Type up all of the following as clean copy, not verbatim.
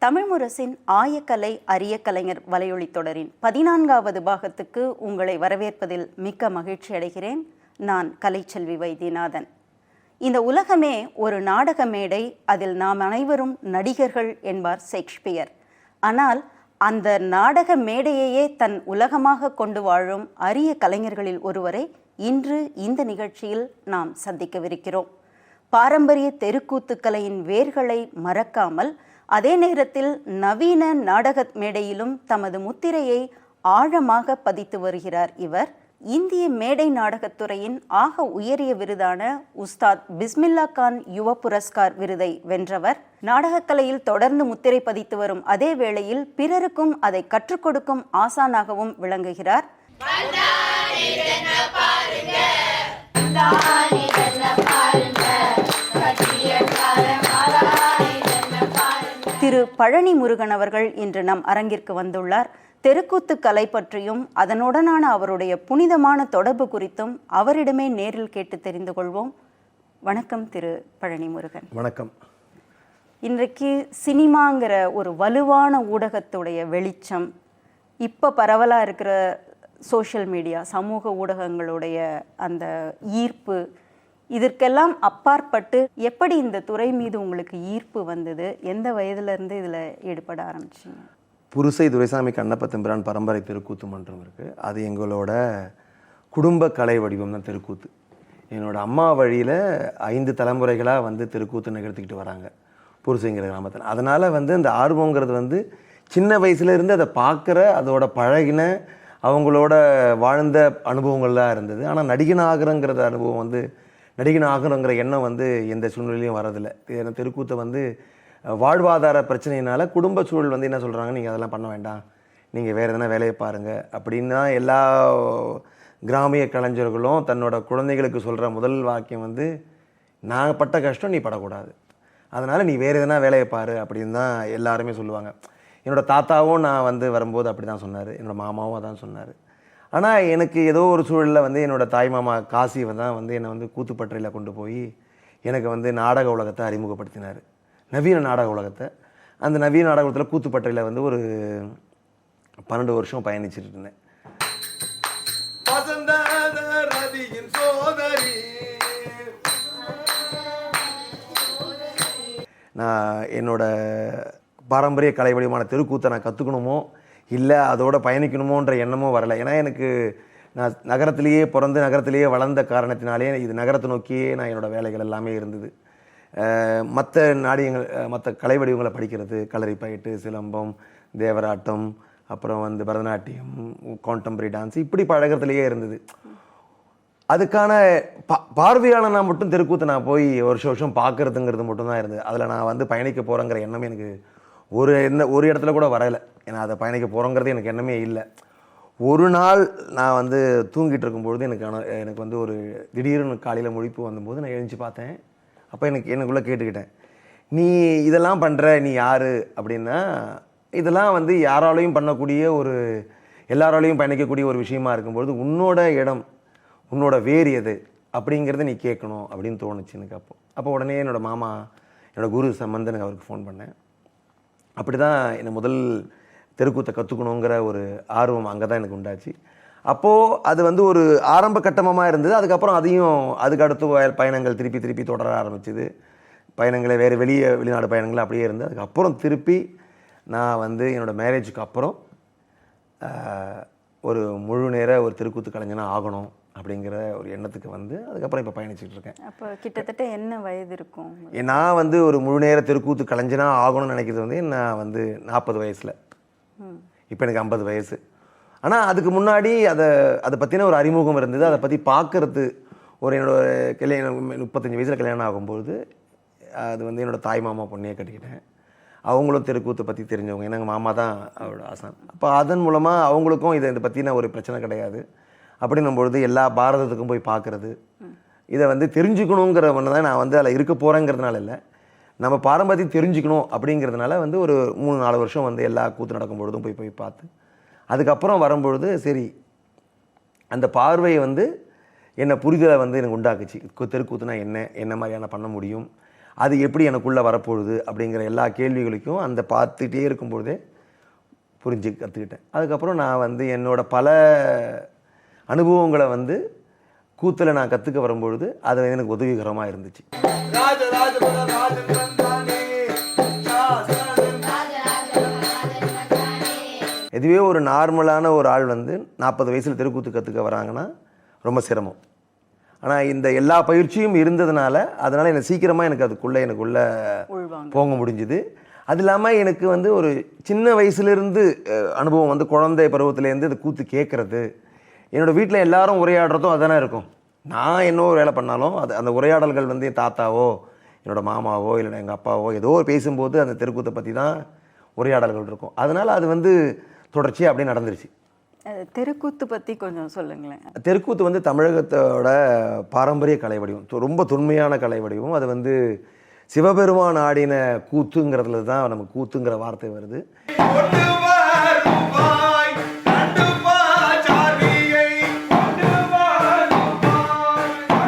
தமிழ் முரசின் ஆயக்கலை அரிய கலைஞர் வலையொலி தொடரின் 14வது பாகத்துக்கு உங்களை வரவேற்பதில் மிக்க மகிழ்ச்சி அடைகிறேன். நான் கலைச்செல்வி வைத்தியநாதன். இந்த உலகமே ஒரு நாடக மேடை, அதில் நாம் அனைவரும் நடிகர்கள் என்பார் ஷேக்ஸ்பியர். ஆனால் அந்த நாடக மேடையையே தன் உலகமாக கொண்டு வாழும் அரிய கலைஞர்களில் ஒருவரை இன்று இந்த நிகழ்ச்சியில் நாம் சந்திக்கவிருக்கிறோம். பாரம்பரிய தெருக்கூத்துக்கலையின் வேர்களை மறக்காமல் அதே நேரத்தில் நவீன நாடக மேடையிலும் தமது முத்திரையை ஆழமாக பதித்து வருகிறார் இவர். இந்திய மேடை நாடகத்துறையின் ஆக உயரிய விருதான உஸ்தாத் பிஸ்மில்லா கான் யுவ புரஸ்கார் விருதை வென்றவர். நாடகக்கலையில் தொடர்ந்து முத்திரை பதித்து வரும் அதே வேளையில் பிறருக்கும் அதை கற்றுக் கொடுக்கும் ஆசானாகவும் விளங்குகிறார். திரு பழனி முருகன் அவர்கள் இன்று நம் அரங்கிற்கு வந்துள்ளார். தெருக்கூத்து கலை பற்றியும் அதனுடனான அவருடைய புனிதமான தொடர்பு குறித்தும் அவரிடமே நேரில் கேட்டு தெரிந்து கொள்வோம். வணக்கம் திரு பழனி முருகன். வணக்கம். இன்றைக்கு சினிமாங்கிற ஒரு வலுவான ஊடகத்துடைய வெளிச்சம், இப்போ பரவலாக இருக்கிற சோஷியல் மீடியா சமூக ஊடகங்களுடைய அந்த ஈர்ப்பு, இதற்கெல்லாம் அப்பாற்பட்டு எப்படி இந்த துறை மீது உங்களுக்கு ஈர்ப்பு வந்தது? எந்த வயதுலேருந்து இதில் ஈடுபட ஆரம்பிச்சிங்க? புருசை துரைசாமி கண்ணப்ப தம்பிரான் பரம்பரை தெருக்கூத்து மன்றம் இருக்குது. அது எங்களோட குடும்ப கலை வடிவம் தான் தெருக்கூத்து. என்னோடய அம்மா வழியில் 5 தலைமுறைகளாக வந்து தெருக்கூத்து நிகழ்த்திக்கிட்டு வராங்க புருசைங்கிற கிராமத்தில். அதனால் வந்து அந்த ஆர்வங்கிறது வந்து சின்ன வயசுலேருந்து அதை பார்க்குற, அதோட பழகின, அவங்களோட வாழ்ந்த அனுபவங்கள்லாம் இருந்தது. ஆனால் நடிகன் ஆகிறங்கிற அனுபவம் வந்து நடிகன் ஆகணுங்கிற எண்ணம் வந்து எந்த சூழ்நிலையும் வரதில்லை. ஏன்னா தெருக்கூத்தை வந்து வாழ்வாதார பிரச்சனையினால குடும்ப சூழல் வந்து என்ன சொல்கிறாங்க, நீங்கள் அதெல்லாம் பண்ண வேண்டாம், நீங்கள் வேறு எதனா வேலையை பாருங்கள் அப்படின்னு தான் எல்லா கிராமிய கலைஞர்களும் தன்னோட குழந்தைகளுக்கு சொல்கிற முதல் வாக்கியம் வந்து, நான் பட்ட கஷ்டம் நீ படக்கூடாது, அதனால் நீ வேறு எதனா வேலையை பாரு அப்படின்னு தான் எல்லாருமே சொல்லுவாங்க. என்னோடய தாத்தாவும் நான் வந்து வரும்போது அப்படி தான் சொன்னார், என்னோடய மாமாவும் அதான் சொன்னார். ஆனால் எனக்கு ஏதோ ஒரு சூழலில் வந்து என்னோடய தாய் மாமா காசி தான் வந்து என்னை வந்து கூத்துப்பற்றையில் கொண்டு போய் எனக்கு வந்து நாடக உலகத்தை அறிமுகப்படுத்தினார், நவீன நாடக உலகத்தை. அந்த நவீன நாடக உலகத்தில் கூத்துப்பற்றையில் வந்து ஒரு 12 வருஷம் பயணிச்சுட்டு இருந்தேன். நான் என்னோட பாரம்பரிய கலை வடிவமான தெருக்கூத்தை நான் கற்றுக்கணுமோ இல்லை அதோட பயணிக்கணுமோன்ற எண்ணமும் வரலை. ஏன்னா எனக்கு நான் நகரத்திலேயே பிறந்து நகரத்திலேயே வளர்ந்த காரணத்தினாலே இது நகரத்தை நோக்கியே நான் என்னோடய வேலைகள் எல்லாமே இருந்தது. மற்ற நாடியங்கள், மற்ற கலை வடிவங்களை படிக்கிறது, களரி பயிட்டு, சிலம்பம், தேவராட்டம், அப்புறம் வந்து பரதநாட்டியம், கான்டெம்பரரி டான்ஸ், இப்படி பழகிறதுலையே இருந்தது. அதுக்கான பார்வையாளனா மட்டும் தெருக்கூத்தை நான் போய் வருஷம் பார்க்குறதுங்கிறது மட்டும்தான் இருந்தது. அதில் நான் வந்து பயணிக்க போகிறேங்கிற எண்ணம் எனக்கு ஒரு இடத்துல கூட வரலை. ஏன்னா அதை பயணிக்க போகிறோங்கிறது எனக்கு எண்ணமே இல்லை. ஒரு நாள் நான் வந்து தூங்கிட்டு இருக்கும்பொழுது எனக்கு வந்து ஒரு திடீர்னு காலையில் முழிப்பு வந்தபோது நான் எழுந்துச்சு பார்த்தேன். அப்போ எனக்குள்ளே கேட்டுக்கிட்டேன், நீ இதெல்லாம் பண்ணுற, நீ யார் அப்படின்னா, இதெல்லாம் வந்து யாராலையும் பண்ணக்கூடிய எல்லாராலையும் பயணிக்கக்கூடிய ஒரு விஷயமா இருக்கும்பொழுது உன்னோட இடம், உன்னோட வேறு எது அப்படிங்கிறத நீ கேட்கணும் அப்படின்னு தோணுச்சு எனக்கு. அப்போ உடனே என்னோடய மாமா, என்னோடய குரு சம்பந்தனுக்கு அவருக்கு ஃபோன் பண்ணேன். அப்படி தான் என்னை முதல் தெருக்கூத்தை கற்றுக்கணுங்கிற ஒரு ஆர்வம் அங்கே தான் எனக்கு உண்டாச்சு. அப்போது அது வந்து ஒரு ஆரம்ப கட்டமாக இருந்தது. அதுக்கப்புறம் அதுக்கு அடுத்த பயணங்கள் திருப்பி தொடர ஆரம்பிச்சுது. பயணங்களை வேறு வெளிநாடு பயணங்கள் அப்படியே இருந்து அதுக்கப்புறம் திருப்பி நான் வந்து என்னோடய மேரேஜுக்கு அப்புறம் ஒரு முழு நேர ஒரு தெருக்கூத்து கலைஞனாக ஆகணும் அப்படிங்கிற ஒரு எண்ணத்துக்கு வந்து அதுக்கப்புறம் இப்போ பயணிச்சுட்டு இருக்கேன். அப்போ கிட்டத்தட்ட என்ன வயது இருக்கும்? நான் வந்து ஒரு முழு நேர தெருக்கூத்து கலைஞனாக ஆகணும்னு நினைக்கிறது வந்து நான் வந்து 40 வயசில், இப்போ எனக்கு 50 வயசு. ஆனால் அதுக்கு முன்னாடி அதை பற்றின ஒரு அறிமுகம் இருந்தது. அதை பற்றி பார்க்கறது என்னோட கல்யாணம் 35 வயசில் கல்யாணம் ஆகும்போது அது வந்து என்னோடய தாய் மாமா பொண்ணையே கட்டிக்கிட்டேன். அவங்களும் தெருக்கூத்தை பற்றி தெரிஞ்சவங்க, ஏன்னா எங்கள் மாமா தான் அவரோட ஆசான். அப்போ அதன் மூலமாக அவங்களுக்கும் இதை பற்றின ஒரு பிரச்சனை கிடையாது. அப்படின்னும்பொழுது எல்லா பாரதத்துக்கும் போய் பார்க்குறது, இதை வந்து தெரிஞ்சுக்கணுங்கிற ஒன்று தான். நான் வந்து அதில் இருக்க போகிறேங்கிறதுனால இல்லை, நம்ம பாரம்பரியத்தை தெரிஞ்சுக்கணும் அப்படிங்கிறதுனால வந்து ஒரு 3-4 வருஷம் வந்து எல்லா கூத்து நடக்கும்பொழுதும் போய் பார்த்து அதுக்கப்புறம் வரும்பொழுது சரி அந்த பார்வையை வந்து என்னை புரிதலை வந்து எனக்கு உண்டாக்குச்சு. தெருக்கூத்துனா என்ன மாதிரியான பண்ண முடியும், அது எப்படி எனக்குள்ளே வரப்போகுது அப்படிங்கிற எல்லா கேள்விகளுக்கும் அந்த பார்த்துட்டே இருக்கும்பொழுதே புரிஞ்சு கற்றுக்கிட்டேன். அதுக்கப்புறம் நான் வந்து என்னோட பல அனுபவங்களை வந்து கூத்தில் நான் கற்றுக்க வரும்பொழுது அது எனக்கு உதவிகரமாக இருந்துச்சு. இதுவே ஒரு நார்மலான ஒரு ஆள் வந்து 40 வயசில் தெருக்கூத்து கற்றுக்க வராங்கன்னா ரொம்ப சிரமம். ஆனால் இந்த எல்லா பயிற்சியும் இருந்ததுனால அதனால் எனக்கு சீக்கிரமாக எனக்குள்ளே போக முடிஞ்சுது. அது இல்லாமல் எனக்கு வந்து ஒரு சின்ன வயசுலேருந்து அனுபவம் வந்து குழந்தை பருவத்திலேருந்து இந்த கூத்து கேட்குறது, என்னோடய வீட்டில் எல்லாரும் உரையாடுறதும் அதுதானே இருக்கும். நான் என்ன ஒரு வேலை பண்ணாலும் அந்த உரையாடல்கள் வந்து என் தாத்தாவோ என்னோடய மாமாவோ இல்லை எங்கள் அப்பாவோ ஏதோ பேசும்போது அந்த தெருக்கூத்தை பற்றி தான் உரையாடல்கள் இருக்கும். அதனால் அது வந்து தொடர்ச்சியாக அப்படியே நடந்துருச்சு. தெருக்கூத்து பற்றி கொஞ்சம் சொல்லுங்களேன். தெருக்கூத்து வந்து தமிழகத்தோட பாரம்பரிய கலை வடிவம், ரொம்ப தொன்மையான கலை வடிவம். அது வந்து சிவபெருமான் ஆடின கூத்துங்கிறதுல தான் நமக்கு கூத்துங்கிற வார்த்தை வருது.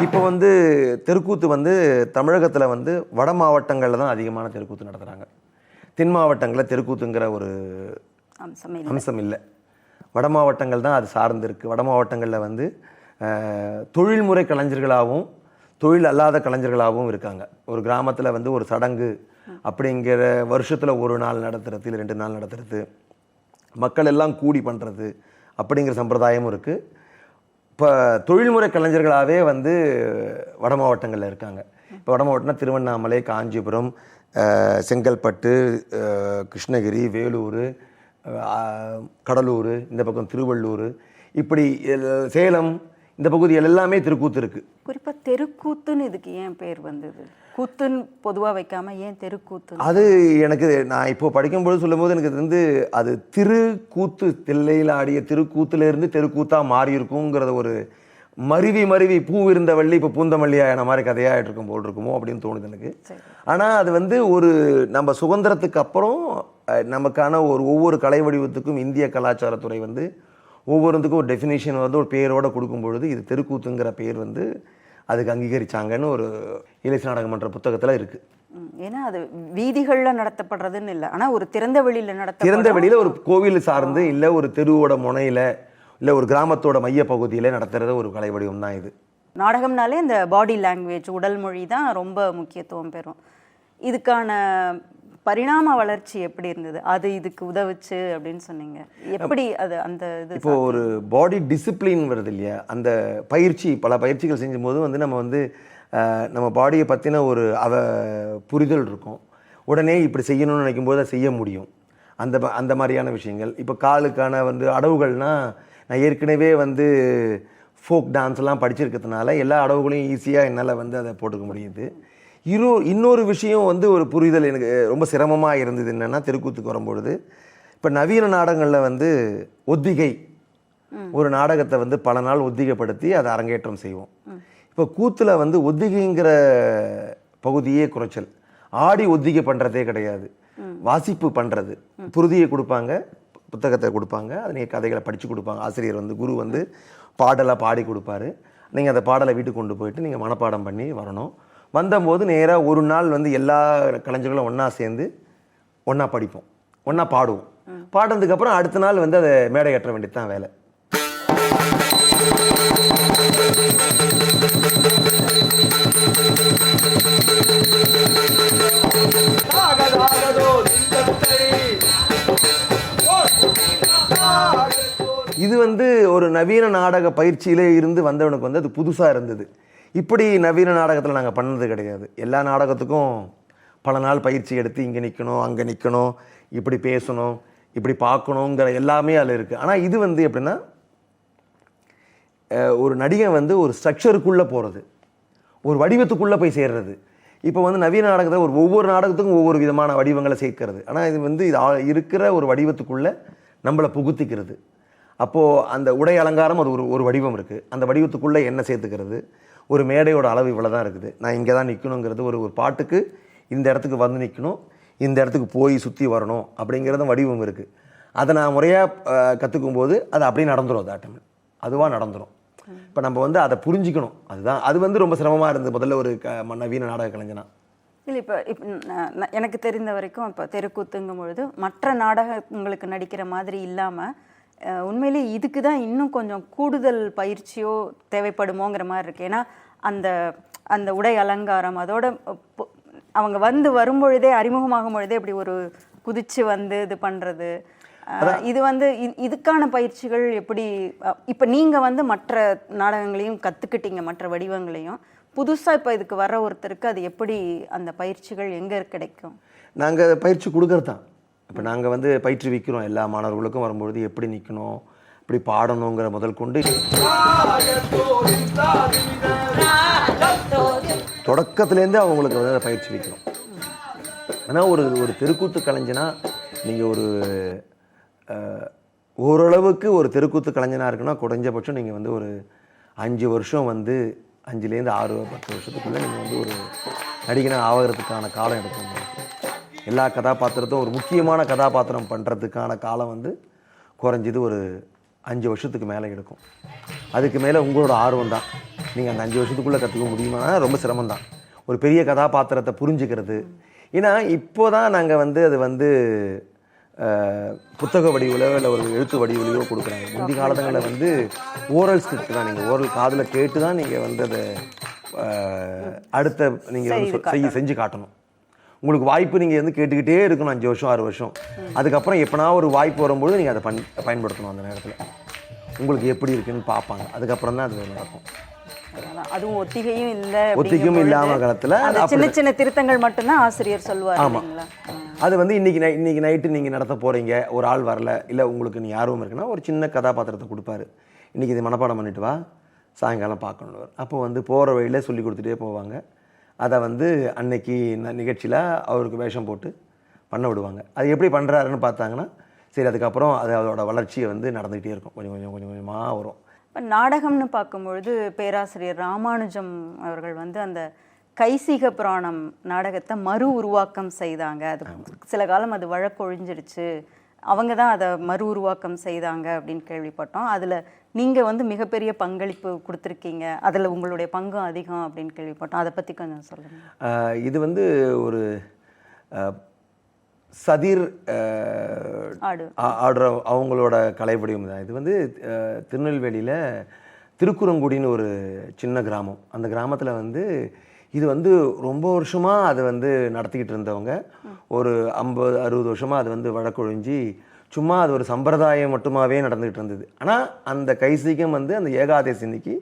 இப்போ வந்து தெருக்கூத்து வந்து தமிழகத்தில் வந்து வட மாவட்டங்களில் தான் அதிகமான தெருக்கூத்து நடத்துகிறாங்க. தென் மாவட்டங்களில் தெருக்கூத்துங்கிற ஒரு அம்சம் இல்லை. வட மாவட்டங்கள் தான் அது சார்ந்து இருக்குது. வட மாவட்டங்களில் வந்து தொழில்முறை கலைஞர்களாகவும் தொழில் அல்லாத கலைஞர்களாகவும் இருக்காங்க. ஒரு கிராமத்தில் வந்து ஒரு சடங்கு அப்படிங்கிற வருஷத்தில் ஒரு நாள் நடத்துறது, இல்லை 2 நாள் நடத்துறது, மக்கள் எல்லாம் கூடி பண்ணுறது அப்படிங்கிற சம்பிரதாயமும் இருக்குது. இப்போ தொழில்முறை கலைஞர்களாகவே வந்து வட மாவட்டங்களில் இருக்காங்க. இப்போ வட மாவட்டம்னா திருவண்ணாமலை, காஞ்சிபுரம், செங்கல்பட்டு, கிருஷ்ணகிரி, வேலூர், கடலூர், இந்த பக்கம் திருவள்ளூர், இப்படி சேலம், இந்த பகுதியில் எல்லாமே தெருக்கூத்து இருக்குது. குறிப்பாக தெருக்கூத்துன்னு இதுக்கு ஏன் பேர் வந்தது? கூத்துன்னு பொதுவாக வைக்காம ஏன் தெருக்கூத்து? அது எனக்கு நான் இப்போ படிக்கும்போது சொல்லும்போது எனக்கு வந்து அது திருக்கூத்து, தில்லையில் ஆடிய திருக்கூத்துலேருந்து தெருக்கூத்தாக மாறி இருக்குங்கிறத ஒரு மருவி பூ இருந்த வள்ளி இப்போ பூந்தமல்லியான மாதிரி கதையாக இருக்கும் போல் இருக்குமோ அப்படின்னு தோணுது எனக்கு. ஆனால் அது வந்து ஒரு நம்ம சுதந்திரத்துக்கு அப்புறம் நமக்கான ஒவ்வொரு கலை வடிவத்துக்கும் இந்திய கலாச்சாரத்துறை வந்து ஒவ்வொருத்துக்கும் ஒரு டெஃபினேஷன் வந்து ஒரு பேரோடு கொடுக்கும் பொழுது இது தெருக்கூத்துங்கிற பேர் வந்து அதுக்கு அங்கீகரிச்சாங்கன்னு ஒரு இலக்கிய நாடகம் மன்ற புத்தகத்தில் இருக்குது. ஏன்னா அது வீதிகளில் நடத்தப்படுறதுன்னு இல்லை, ஆனால் ஒரு திறந்த வெளியில் ஒரு கோவில் சார்ந்து இல்லை ஒரு தெருவோட முனையில் இல்லை ஒரு கிராமத்தோட மைய பகுதியில் நடத்துகிற ஒரு கலை வடிவம் தான் இது. நாடகம்னாலே இந்த பாடி லாங்குவேஜ், உடல் மொழி தான் ரொம்ப முக்கியத்துவம் பெறும். இதுக்கான பரிணாம வளர்ச்சி எப்படி இருந்தது? அது இதுக்கு உதவுச்சு அப்படின்னு சொன்னீங்க. எப்படி அது அந்த இது? இப்போ ஒரு பாடி டிசிப்ளின் வருது இல்லையா, அந்த பல பயிற்சிகள் செஞ்சும் போது வந்து நம்ம பாடியை பற்றின ஒரு புரிதல் இருக்கும். உடனே இப்படி செய்யணும்னு நினைக்கும் போது அதை செய்ய முடியும். அந்த மாதிரியான விஷயங்கள். இப்போ காலுக்கான வந்து அடவுகள்னால் நான் ஏற்கனவே வந்து ஃபோக் டான்ஸ்லாம் படிச்சிருக்கிறதுனால எல்லா அடவுகளையும் ஈஸியாக என்னால் வந்து அதை போட்டுக்க முடியுது. இன்னொரு விஷயம் வந்து ஒரு புரிதல் எனக்கு ரொம்ப சிரமமாக இருந்தது. என்னென்னா தெருக்கூத்துக்கு வரும்பொழுது இப்போ நவீன நாடகங்களில் வந்து ஒத்திகை, ஒரு நாடகத்தை வந்து பல நாள் ஒத்திகைப்படுத்தி அதை அரங்கேற்றம் செய்வோம். இப்போ கூத்தில் வந்து ஒத்திகைங்கிற பகுதியே குறைச்சல். ஆடி ஒத்திகை பண்ணுறதே கிடையாது, வாசிப்பு பண்ணுறது. புருதியை கொடுப்பாங்க, புத்தகத்தை கொடுப்பாங்க, அதை நீங்கள் கதைகளை படித்து கொடுப்பாங்க. ஆசிரியர் வந்து குரு வந்து பாடலாக பாடி கொடுப்பாரு. நீங்கள் அந்த பாடலை வீட்டுக்கு கொண்டு போயிட்டு நீங்கள் மனப்பாடம் பண்ணி வரணும். வந்தபோது நேராக ஒரு நாள் வந்து எல்லா கலைஞர்களும் ஒன்றா சேர்ந்து ஒன்றா படிப்போம், ஒன்றா பாடுவோம். பாடுறதுக்கப்புறம் அடுத்த நாள் வந்து அதை மேடை ஏற்ற வேண்டியது தான் வேலை. இது வந்து ஒரு நவீன நாடக பயிற்சியிலே இருந்து வந்தவனுக்கு வந்து அது புதுசாக இருந்தது. இப்படி நவீன நாடகத்தில் நாங்கள் பண்ணது கிடையாது. எல்லா நாடகத்துக்கும் பல நாள் பயிற்சி எடுத்து இங்கே நிற்கணும், அங்கே நிற்கணும், இப்படி பேசணும், இப்படி பார்க்கணுங்கிற எல்லாமே அதில் இருக்குது. ஆனால் இது வந்து எப்படின்னா ஒரு நடிகை வந்து ஒரு ஸ்ட்ரக்சருக்குள்ளே போகிறது, ஒரு வடிவத்துக்குள்ளே போய் சேர்றது. இப்போ வந்து நவீன நாடகத்தில் ஒவ்வொரு நாடகத்துக்கும் ஒவ்வொரு விதமான வடிவங்களை சேர்க்கிறது. ஆனால் இது வந்து இது இருக்கிற ஒரு வடிவத்துக்குள்ளே நம்மளை புகுத்திக்கிறது. அப்போது அந்த உடை அலங்காரம் அது ஒரு வடிவம் இருக்குது. அந்த வடிவத்துக்குள்ளே என்ன சேர்த்துக்கிறது, ஒரு மேடையோட அளவு இவ்வளோ தான் இருக்குது, நான் இங்கே தான் நிற்கணுங்கிறது, ஒரு பாட்டுக்கு இந்த இடத்துக்கு வந்து நிற்கணும், இந்த இடத்துக்கு போய் சுற்றி வரணும் அப்படிங்கிறதும் வடிவம் இருக்குது. அதை நான் முறையாக கற்றுக்கும் போது அது அப்படியே நடந்துடும், அது ஆட்டம் அதுவாக நடந்துடும். இப்போ நம்ம வந்து அதை புரிஞ்சிக்கணும். அது வந்து ரொம்ப சிரமமாக இருந்தது முதல்ல ஒரு நவீன நாடக கலைஞனா. இல்லை இப்போ எனக்கு தெரிந்த வரைக்கும் இப்போ தெருக்கூத்துங்கும் பொழுது மற்ற நாடகங்களுக்கு நடிக்கிற மாதிரி இல்லாமல் உண்மையிலே இதுக்கு தான் இன்னும் கொஞ்சம் கூடுதல் பயிற்சியோ தேவைப்படுமோங்கிற மாதிரி இருக்கு. ஏன்னா அந்த அந்த உடை அலங்காரம் அதோட அவங்க வரும்பொழுதே அறிமுகமாகும் பொழுதே இப்படி ஒரு குதிச்சு இது பண்ணுறது, இது இதுக்கான பயிற்சிகள் எப்படி இப்போ நீங்கள் மற்ற நாடகங்களையும் கற்றுக்கிட்டீங்க, மற்ற வடிவங்களையும் புதுசாக இப்போ இதுக்கு வர ஒருத்தருக்கு அது எப்படி அந்த பயிற்சிகள் எங்கே கிடைக்கும்? நாங்கள் பயிற்சி கொடுக்கறது தான். இப்போ நாங்கள் பயிற்றுவிக்கிறோம் எல்லா மாணவர்களுக்கும். வரும்பொழுது எப்படி நிற்கணும், எப்படி பாடணுங்கிற முதல் கொண்டு தொடக்கத்துலேருந்து அவங்களுக்கு அதை பயிற்சி வைக்கிறோம். ஆனால் ஒரு தெருக்கூத்து கலைஞனா நீங்கள் ஓரளவுக்கு ஒரு தெருக்கூத்து கலைஞனாக இருக்குன்னா குறைஞ்சபட்சம் நீங்கள் ஒரு 5 வருஷம் 5லேருந்து 6 10 வருஷத்துக்குள்ளே நீங்கள் ஒரு நடிகனாக ஆகிறதுக்கான காலம் எடுக்கும். எல்லா கதாபாத்திரத்தும் ஒரு முக்கியமான கதாபாத்திரம் பண்ணுறதுக்கான காலம் குறைஞ்சது ஒரு 5 வருஷத்துக்கு மேலே எடுக்கும். அதுக்கு மேலே உங்களோட ஆர்வம் தான். நீங்கள் அந்த 5 வருஷத்துக்குள்ளே கற்றுக்க முடியுமா? ரொம்ப சிரமம்தான் ஒரு பெரிய கதாபாத்திரத்தை புரிஞ்சுக்கிறது. ஏன்னா இப்போ தான் நாங்கள் அது புத்தக வடிவிலோ இல்லை ஒரு எழுத்து வடிவிலையோ கொடுக்குறாங்க. முந்தைய காலங்களில் ஓரல் ஸ்கிரிப்ட் தான். நீங்கள் ஓரல் காதில் கேட்டு தான் நீங்கள் அதை அடுத்த நீங்கள் செஞ்சு காட்டணும். உங்களுக்கு வாய்ப்பு நீங்கள் கேட்டுக்கிட்டே இருக்கணும் 5 வருஷம் 6 வருஷம். அதுக்கப்புறம் எப்போனா ஒரு வாய்ப்பு வரும்போது நீங்கள் அதை பயன்படுத்தணும். அந்த நேரத்தில் உங்களுக்கு எப்படி இருக்குன்னு பார்ப்பாங்க. அதுக்கப்புறம் தான் அது நடக்கும். அதுவும் ஒத்திகையும் இல்லாம காலத்தில் சின்ன சின்ன திருத்தங்கள் மட்டும்தான் ஆசிரியர் சொல்லுவார். ஆமாம், அது இன்னைக்கு நைட்டு நீங்கள் நடத்த போகிறீங்க, ஒரு ஆள் வரல, இல்லை உங்களுக்கு நீ ஆர்வம் இருக்குன்னா ஒரு சின்ன கதாபாத்திரத்தை கொடுப்பாரு. இன்றைக்கி இது மனப்பாடம் பண்ணிட்டு வா, சாயங்காலம் பார்க்கணும். அப்போ போகிற வழியில் சொல்லி கொடுத்துட்டே போவாங்க. அதை அன்னைக்கு நிகழ்ச்சியில் அவருக்கு வேஷம் போட்டு பண்ண விடுவாங்க. அது எப்படி பண்ணுறாருன்னு பார்த்தாங்கன்னா சரி, அதுக்கப்புறம் அதோட வளர்ச்சியை நடந்துகிட்டே இருக்கும். கொஞ்சம் கொஞ்சமாக வரும். இப்போ நாடகம்னு பார்க்கும்பொழுது பேராசிரியர் ராமானுஜம் அவர்கள் அந்த கைசிக புராணம் நாடகத்தை மறு உருவாக்கம் செய்தாங்க. அது சில காலம் அது வழக்கொழிஞ்சிடுச்சு, அவங்க தான் அதை மறு உருவாக்கம் செய்தாங்க அப்படின்னு கேள்விப்பட்டோம். அதில் நீங்கள் மிகப்பெரிய பங்களிப்பு கொடுத்துருக்கீங்க, அதில் உங்களுடைய பங்கும் அதிகம் அப்படின்னு கேள்விப்பட்டோம். அதை பற்றி கொஞ்சம் சொல்லுங்கள். இது ஒரு சதிர் ஆடுற அவங்களோட கலைவடிவம் தான். இது திருநெல்வேலியில் திருக்குறங்குடின்னு ஒரு சின்ன கிராமம். அந்த கிராமத்தில் இது ரொம்ப வருஷமாக அது நடத்திக்கிட்டு இருந்தவங்க. ஒரு 50-60 வருஷமாக அது வழக்கொழிஞ்சி சும்மா அது ஒரு சம்பிரதாயம் மட்டுமாவே நடந்துகிட்டு இருந்தது. ஆனால் அந்த கைசிகம் அந்த ஏகாதசி அன்னைக்கு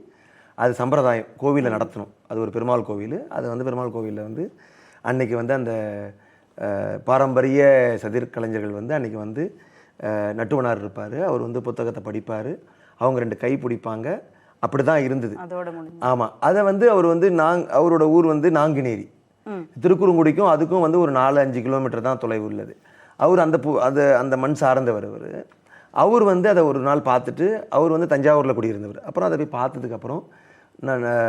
அது சம்பிரதாயம் கோவிலில் நடத்தணும். அது ஒரு பெருமாள் கோவில். அது பெருமாள் கோவிலில் அன்னைக்கு அந்த பாரம்பரிய சதிர் கலைஞர்கள் அன்றைக்கி நட்டுவனார் இருப்பார். அவர் புத்தகத்தை படிப்பார், அவங்க 2 கை பிடிப்பாங்க. அப்படி தான் இருந்தது. ஆமாம், அதை அவர் அவரோட ஊர் நாங்குநேரி. திருக்குறங்குடிக்கும் அதுக்கும் ஒரு 4-5 கிலோமீட்டர் தான் தொலைவு உள்ளது. அவர் அந்த மண் சார்ந்தவர். அவர் அதை ஒரு நாள் பார்த்துட்டு அவர் தஞ்சாவூரில் குடியிருந்தவர். அப்புறம் அதை போய் பார்த்ததுக்கப்புறம்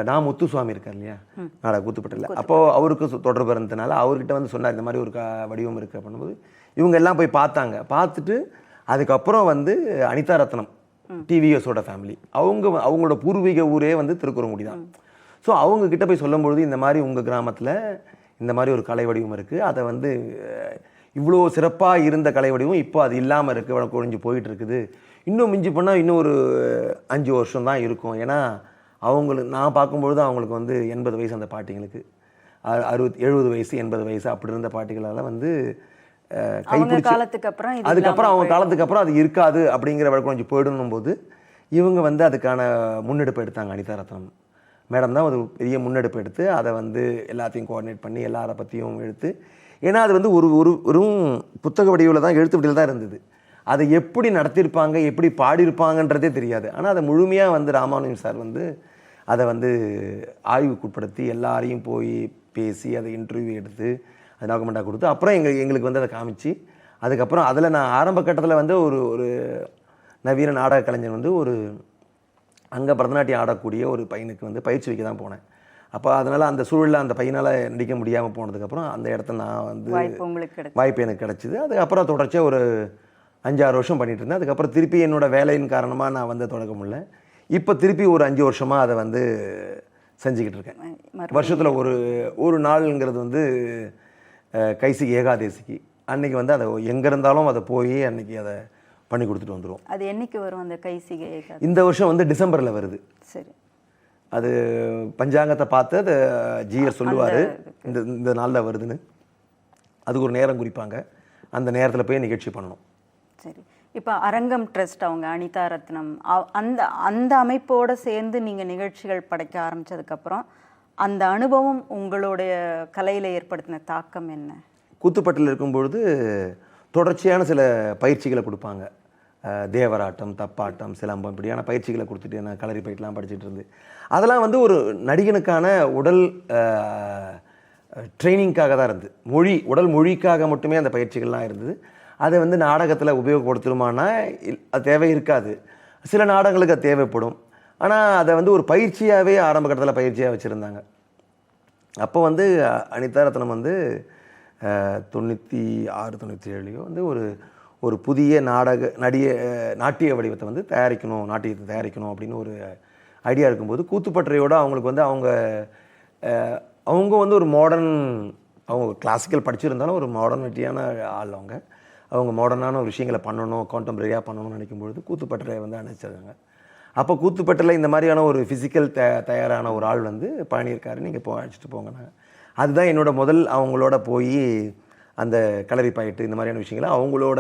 நான் முத்துசுவாமி இருக்கார் இல்லையா, நாடக கூத்துப்பட்டில், அப்போது அவருக்கு தொடர்பு இருந்ததுனால அவர்கிட்ட சொன்னார் இந்த மாதிரி ஒரு வடிவம் இருக்குது அப்படின்போது இவங்க எல்லாம் போய் பார்த்தாங்க. பார்த்துட்டு அதுக்கப்புறம் அனிதா ரத்னம் டிவிஎஸோட ஃபேமிலி, அவங்களோட பூர்வீக ஊரே திருக்குறங்குடி தான். ஸோ அவங்கக்கிட்ட போய் சொல்லும்பொழுது இந்த மாதிரி உங்கள் கிராமத்தில் இந்த மாதிரி ஒரு கலை வடிவம் இருக்குது, அதை இவ்வளோ சிறப்பாக இருந்த கலை வடிவம் இப்போ அது இல்லாமல் இருக்குது, வழக்கொழிஞ்சு போயிட்டு இருக்குது, இன்னும் மிஞ்சி போனால் இன்னும் ஒரு 5 வருஷம் தான் இருக்கும். ஏன்னா அவங்களுக்கு நான் பார்க்கும்பொழுது அவங்களுக்கு 80 வயசு அந்த பாட்டிங்களுக்கு, 60-70 வயசு 80 வயசு அப்படி இருந்த பாட்டிகளால் கைப்பிடிச்சு அதுக்கப்புறம் அவங்க காலத்துக்கு அப்புறம் அது இருக்காது அப்படிங்கிற வழக்கம் போயிடணும் போது இவங்க அதுக்கான முன்னெடுப்பு எடுத்தாங்க. அனிதா ரத்னம் மேடம் தான் ஒரு பெரிய முன்னெடுப்பு எடுத்து அதை எல்லாத்தையும் கோஆர்டினேட் பண்ணி எல்லாரை பற்றியும் எடுத்து, ஏன்னா அது ஒரு புத்தக வடிவில் தான், எழுத்து வடிவில் தான் இருந்தது. அதை எப்படி நடத்தியிருப்பாங்க, எப்படி பாடியிருப்பாங்கன்றதே தெரியாது. ஆனால் அதை முழுமையாக ராமானுஜம் சார் அதை ஆய்வுக்குட்படுத்தி எல்லாரையும் போய் பேசி அதை இன்டர்வியூ எடுத்து அது டாக்குமெண்ட்டாக கொடுத்து அப்புறம் எங்களுக்கு அதை காமிச்சு, அதுக்கப்புறம் அதில் நான் ஆரம்ப கட்டத்தில் ஒரு நவீன நாடக கலைஞர் ஒரு அங்கே பரதநாட்டியம் ஆடக்கூடிய ஒரு பையனுக்கு பயிற்சி வைக்க தான் போனேன். அப்போ அதனால் அந்த சூழலில் அந்த பையனால் நடிக்க முடியாமல் போனதுக்கப்புறம் அந்த இடத்த நான் வாய்ப்பு எனக்கு கிடச்சிது. அதுக்கப்புறம் தொடர்ச்சியாக ஒரு 5-6 வருஷம் பண்ணிகிட்டு இருந்தேன். அதுக்கப்புறம் திருப்பி என்னோடய வேலையின் காரணமாக நான் தொடங்க முடியல. இப்போ திருப்பி ஒரு 5 வருஷமாக அதை செஞ்சுக்கிட்டு இருக்கேன். வருஷத்தில் ஒரு நாளுங்கிறது வந்து கைசிகி ஏகாதேசிக்கு அன்றைக்கி வந்து அதை எங்கே இருந்தாலும் அதை போய் அன்றைக்கி அதை பண்ணி கொடுத்துட்டு வந்துடுவோம். அது என்னைக்கு வரும் அந்த கைசிகை ஏகாதசி? இந்த வருஷம் வந்து டிசம்பரில் வருது. சரி. அது பஞ்சாங்கத்தை பார்த்து அது ஜிஆர் சொல்லுவார் இந்த நாளில் வருதுன்னு. அதுக்கு ஒரு நேரம் குறிப்பாங்க, அந்த நேரத்தில் போய் நிகழ்ச்சி பண்ணணும். சரி. இப்போ அரங்கம் ட்ரஸ்ட் அவங்க அனிதா ரத்னம் அந்த அந்த அமைப்போடு சேர்ந்து நீங்கள் நிகழ்ச்சிகள் படைக்க ஆரம்பித்ததுக்கப்புறம் அந்த அனுபவம் உங்களுடைய கலையில் ஏற்படுத்தின தாக்கம் என்ன? கூத்துப்பட்டில் இருக்கும்பொழுது தொடர்ச்சியான சில பயிற்சிகளை கொடுப்பாங்க. தேவராட்டம், தப்பாட்டம், சிலம்பம், இப்படியான பயிற்சிகளை கொடுத்துட்டு நான் களரி பயிற்சிலாம் படிச்சுட்டு இருந்து அதெல்லாம் வந்து ஒரு நடிகனுக்கான உடல் ட்ரைனிங்காக தான் இருந்தது. உடல் மொழிக்காக மட்டுமே அந்த பயிற்சிகள்லாம் இருந்தது. அதை வந்து நாடகத்தில் உபயோகப்படுத்தணுமானா அது தேவை இருக்காது. சில நாடகங்களுக்கு அது தேவைப்படும். ஆனால் அதை வந்து ஒரு பயிற்சியாகவே ஆரம்ப கட்டத்தில் பயிற்சியாக வச்சுருந்தாங்க. அப்போ வந்து அனிதா ரத்னம் வந்து 96, 97 வந்து ஒரு புதிய நாட்டிய வடிவத்தை வந்து நாட்டியத்தை தயாரிக்கணும் அப்படின்னு ஒரு ஐடியா இருக்கும்போது கூத்துப்பட்டறையோடு அவங்களுக்கு வந்து அவங்க வந்து ஒரு மாடர்ன், அவங்க கிளாசிக்கல் படிச்சிருந்தாலும் ஒரு மாடர்னிட்டியான ஆள். அவங்க மாடர்னான ஒரு விஷயங்களை பண்ணணும், கான்டெம்பரரியாக பண்ணணும்னு நினைக்கும்பொழுது கூத்துப்பட்டறையை வந்து அனுப்பிச்சிருக்காங்க. அப்போ கூத்துப்பட்டறையில் இந்த மாதிரியான ஒரு ஃபிசிக்கல் தயாரான ஒரு ஆள் வந்து பழனி இருக்காரு, நீங்கள் அழைச்சிட்டு போங்கண்ணா. அதுதான் என்னோட முதல் அவங்களோட போய் அந்த களரி பயிட்டு இந்த மாதிரியான விஷயங்களை அவங்களோட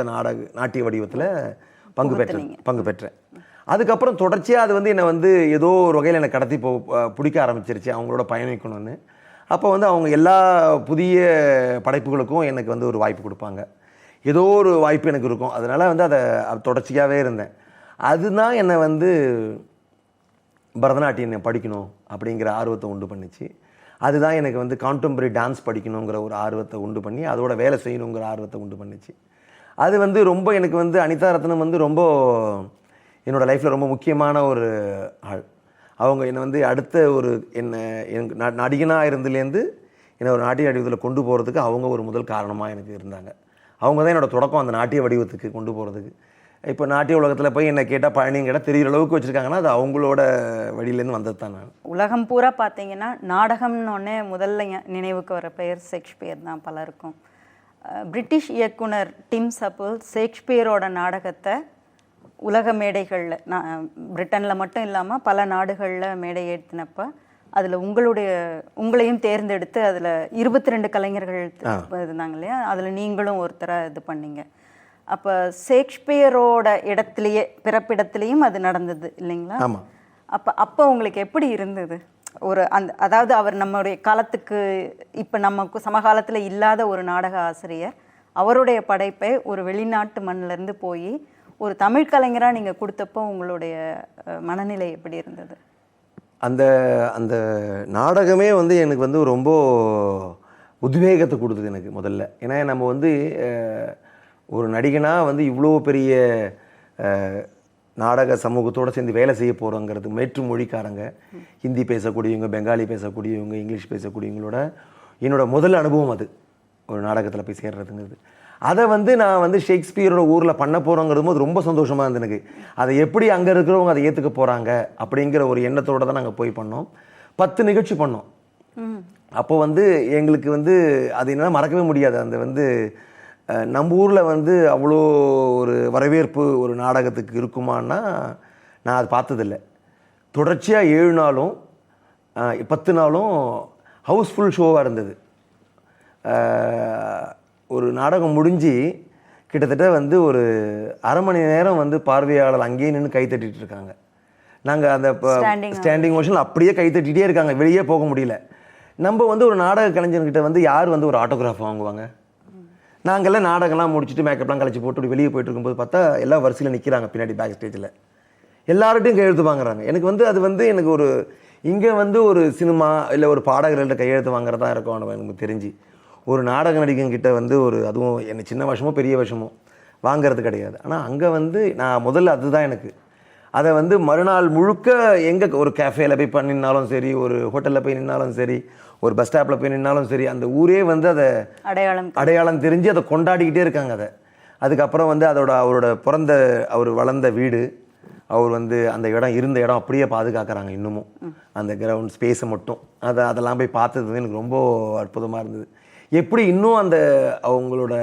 நாட்டிய வடிவத்தில் பங்கு பெற்றேன். அதுக்கப்புறம் தொடர்ச்சியாக அது வந்து என்னை வந்து ஏதோ ஒரு வகையில் என்னை கடத்தி பிடிக்க ஆரம்பிச்சிருச்சு அவங்களோட பயணிக்கணும்னு. அப்போ வந்து அவங்க எல்லா புதிய படைப்புகளுக்கும் எனக்கு வந்து ஒரு வாய்ப்பு கொடுப்பாங்க. ஏதோ ஒரு வாய்ப்பு எனக்கு இருக்கும். அதனால் வந்து அதை தொடர்ச்சியாகவே இருந்தேன். அதுதான் என்னை வந்து பரதநாட்டியம் படிக்கணும் அப்படிங்கிற ஆர்வத்தை உண்டு பண்ணிச்சு. அதுதான் எனக்கு வந்து கான்டெம்பரரி டான்ஸ் படிக்கணுங்கிற ஒரு ஆர்வத்தை உண்டு பண்ணி அதோட வேலை செய்யணுங்கிற ஆர்வத்தை உண்டு பண்ணிச்சு. அது வந்து ரொம்ப எனக்கு வந்து அனிதா ரத்னம் வந்து ரொம்ப என்னோடய லைஃப்பில் ரொம்ப முக்கியமான ஒரு ஆள். அவங்க என்னை வந்து அடுத்த எனக்கு நடிகனாக இருந்துலேருந்து என்னை ஒரு நாட்டிய வடிவத்தில் கொண்டு போகிறதுக்கு அவங்க ஒரு முதல் காரணமாக எனக்கு இருந்தாங்க. அவங்க தான் என்னோடய தொடக்கம் அந்த நாட்டிய வடிவத்துக்கு கொண்டு போகிறதுக்கு. இப்போ நாட்டிய உலகத்தில் போய் என்ன கேட்டால் பழனின்னு கேட்டால் தெரிகிற அளவுக்கு வச்சுருக்காங்கன்னா அது அவங்களோட வழியிலேருந்து வந்தது தான். நான் உலகம் பூரா பார்த்தீங்கன்னா நாடகம்னு முதல்ல நினைவுக்கு வர பெயர் ஷேக்ஸ்பியர் தான் பலருக்கும். பிரிட்டிஷ் இயக்குனர் டிம் சப்பிள் ஷேக்ஸ்பியரோட நாடகத்தை உலக மேடைகளில் பிரிட்டனில் மட்டும் இல்லாமல் பல நாடுகளில் மேடை ஏற்றினப்போ அதில் உங்களையும் தேர்ந்தெடுத்து அதில் 22 கலைஞர்கள் இருந்தாங்க இல்லையா, அதில் நீங்களும் ஒருத்தராக இது பண்ணீங்க. அப்போ ஷேக்ஸ்பியரோட பிறப்பிடத்துலேயும் அது நடந்தது இல்லைங்களா? அப்போ உங்களுக்கு எப்படி இருந்தது? அதாவது அவர் நம்மளுடைய காலத்துக்கு இப்போ நமக்கு சமகாலத்தில் இல்லாத ஒரு நாடக ஆசிரியர், அவருடைய படைப்பை ஒரு வெளிநாட்டு மண்ணிலேருந்து போய் ஒரு தமிழ் கலைஞராக நீங்கள் கொடுத்தப்போ உங்களுடைய மனநிலை எப்படி இருந்தது? அந்த நாடகமே வந்து எனக்கு வந்து ரொம்ப உத்வேகத்தை கொடுத்தது எனக்கு முதல்ல. ஏன்னா நம்ம வந்து ஒரு நடிகனாக வந்து இவ்வளோ பெரிய நாடக சமூகத்தோடு சேர்ந்து வேலை செய்ய போகிறோங்கிறது, மேற்று மொழிக்காரங்க, ஹிந்தி பேசக்கூடியவங்க, பெங்காலி பேசக்கூடியவங்க, இங்கிலீஷ் பேசக்கூடியவங்களோட என்னோட முதல் அனுபவம் அது ஒரு நாடகத்தில் போய் சேர்றதுங்கிறது. அதை வந்து நான் வந்து ஷேக்ஸ்பியரோட ஊரில் பண்ண போகிறோங்கிறது போது ரொம்ப சந்தோஷமாக இருந்தது எனக்கு. அதை எப்படி அங்கே இருக்கிறவங்க அதை ஏற்றுக்க போகிறாங்க அப்படிங்கிற ஒரு எண்ணத்தோடு தான் நாங்கள் போய் பண்ணோம். 10 நிகழ்ச்சி பண்ணோம். அப்போ வந்து எங்களுக்கு வந்து அது என்னால் மறக்கவே முடியாது. அந்த வந்து நம்ம ஊரில் வந்து அவ்வளோ ஒரு வரவேற்பு ஒரு நாடகத்துக்கு இருக்குமான்னா நான் அது பார்த்ததில்லை. தொடர்ச்சியாக 7 நாளும் 10 நாளும் ஹவுஸ்ஃபுல் ஷோவாக இருந்தது. ஒரு நாடகம் முடிஞ்சு கிட்டத்தட்ட வந்து ஒரு அரை மணி நேரம் வந்து பார்வையாளர் அங்கேயே நின்று கை தட்டிட்டு இருக்காங்க. நாங்கள் அந்த ஸ்டாண்டிங் மோஷனில் அப்படியே கை தட்டிகிட்டே இருக்காங்க, வெளியே போக முடியல. நம்ம வந்து ஒரு நாடக கலைஞர்கிட்ட வந்து யார் வந்து ஒரு ஆட்டோகிராஃப் வாங்குவாங்க? நாங்கள்லாம் நாடகம்லாம் முடிச்சுட்டு மேக்கப்லாம் கழிச்சு போட்டு வெளியே போயிட்டு இருக்கும்போது பார்த்தா எல்லாம் வரிசையில் நிற்கிறாங்க பின்னாடி பேக் ஸ்டேஜில், எல்லார்ட்டையும் கையெழுத்து வாங்குறாங்க. எனக்கு வந்து அது வந்து எனக்கு ஒரு இங்கே வந்து ஒரு சினிமா இல்லை ஒரு பாடகர்கள்ட்ட கையெழுத்து வாங்குறதா இருக்கும் எனக்கு தெரிஞ்சு. ஒரு நாடக நடிகங்கிட்ட வந்து அதுவும் என்னை சின்ன வருஷமோ பெரிய வருஷமோ வாங்கிறது கிடையாது. ஆனால் அங்கே வந்து நான் முதல்ல அதுதான் எனக்கு. அதை வந்து மறுநாள் முழுக்க எங்கே ஒரு கேஃபேல போய் பண்ணினாலும் சரி, ஒரு ஹோட்டலில் போய் நின்னாலும் சரி, ஒரு பஸ் ஸ்டாப்பில் போய் நின்னாலும் சரி, அந்த ஊரே வந்து அதை அடையாளம் தெரிஞ்சு அதை கொண்டாடிக்கிட்டே இருக்காங்க. அதுக்கப்புறம் வந்து அவரோட அவர் வளர்ந்த வீடு, அவர் வந்து அந்த இடம் இருந்த இடம் அப்படியே பாதுகாக்கிறாங்க இன்னமும், அந்த கிரவுண்ட் ஸ்பேஸை மட்டும். அதெல்லாம் போய் பார்த்தது வந்து எனக்கு ரொம்ப அற்புதமாக இருந்தது. எப்படி இன்னும் அந்த அவங்களோட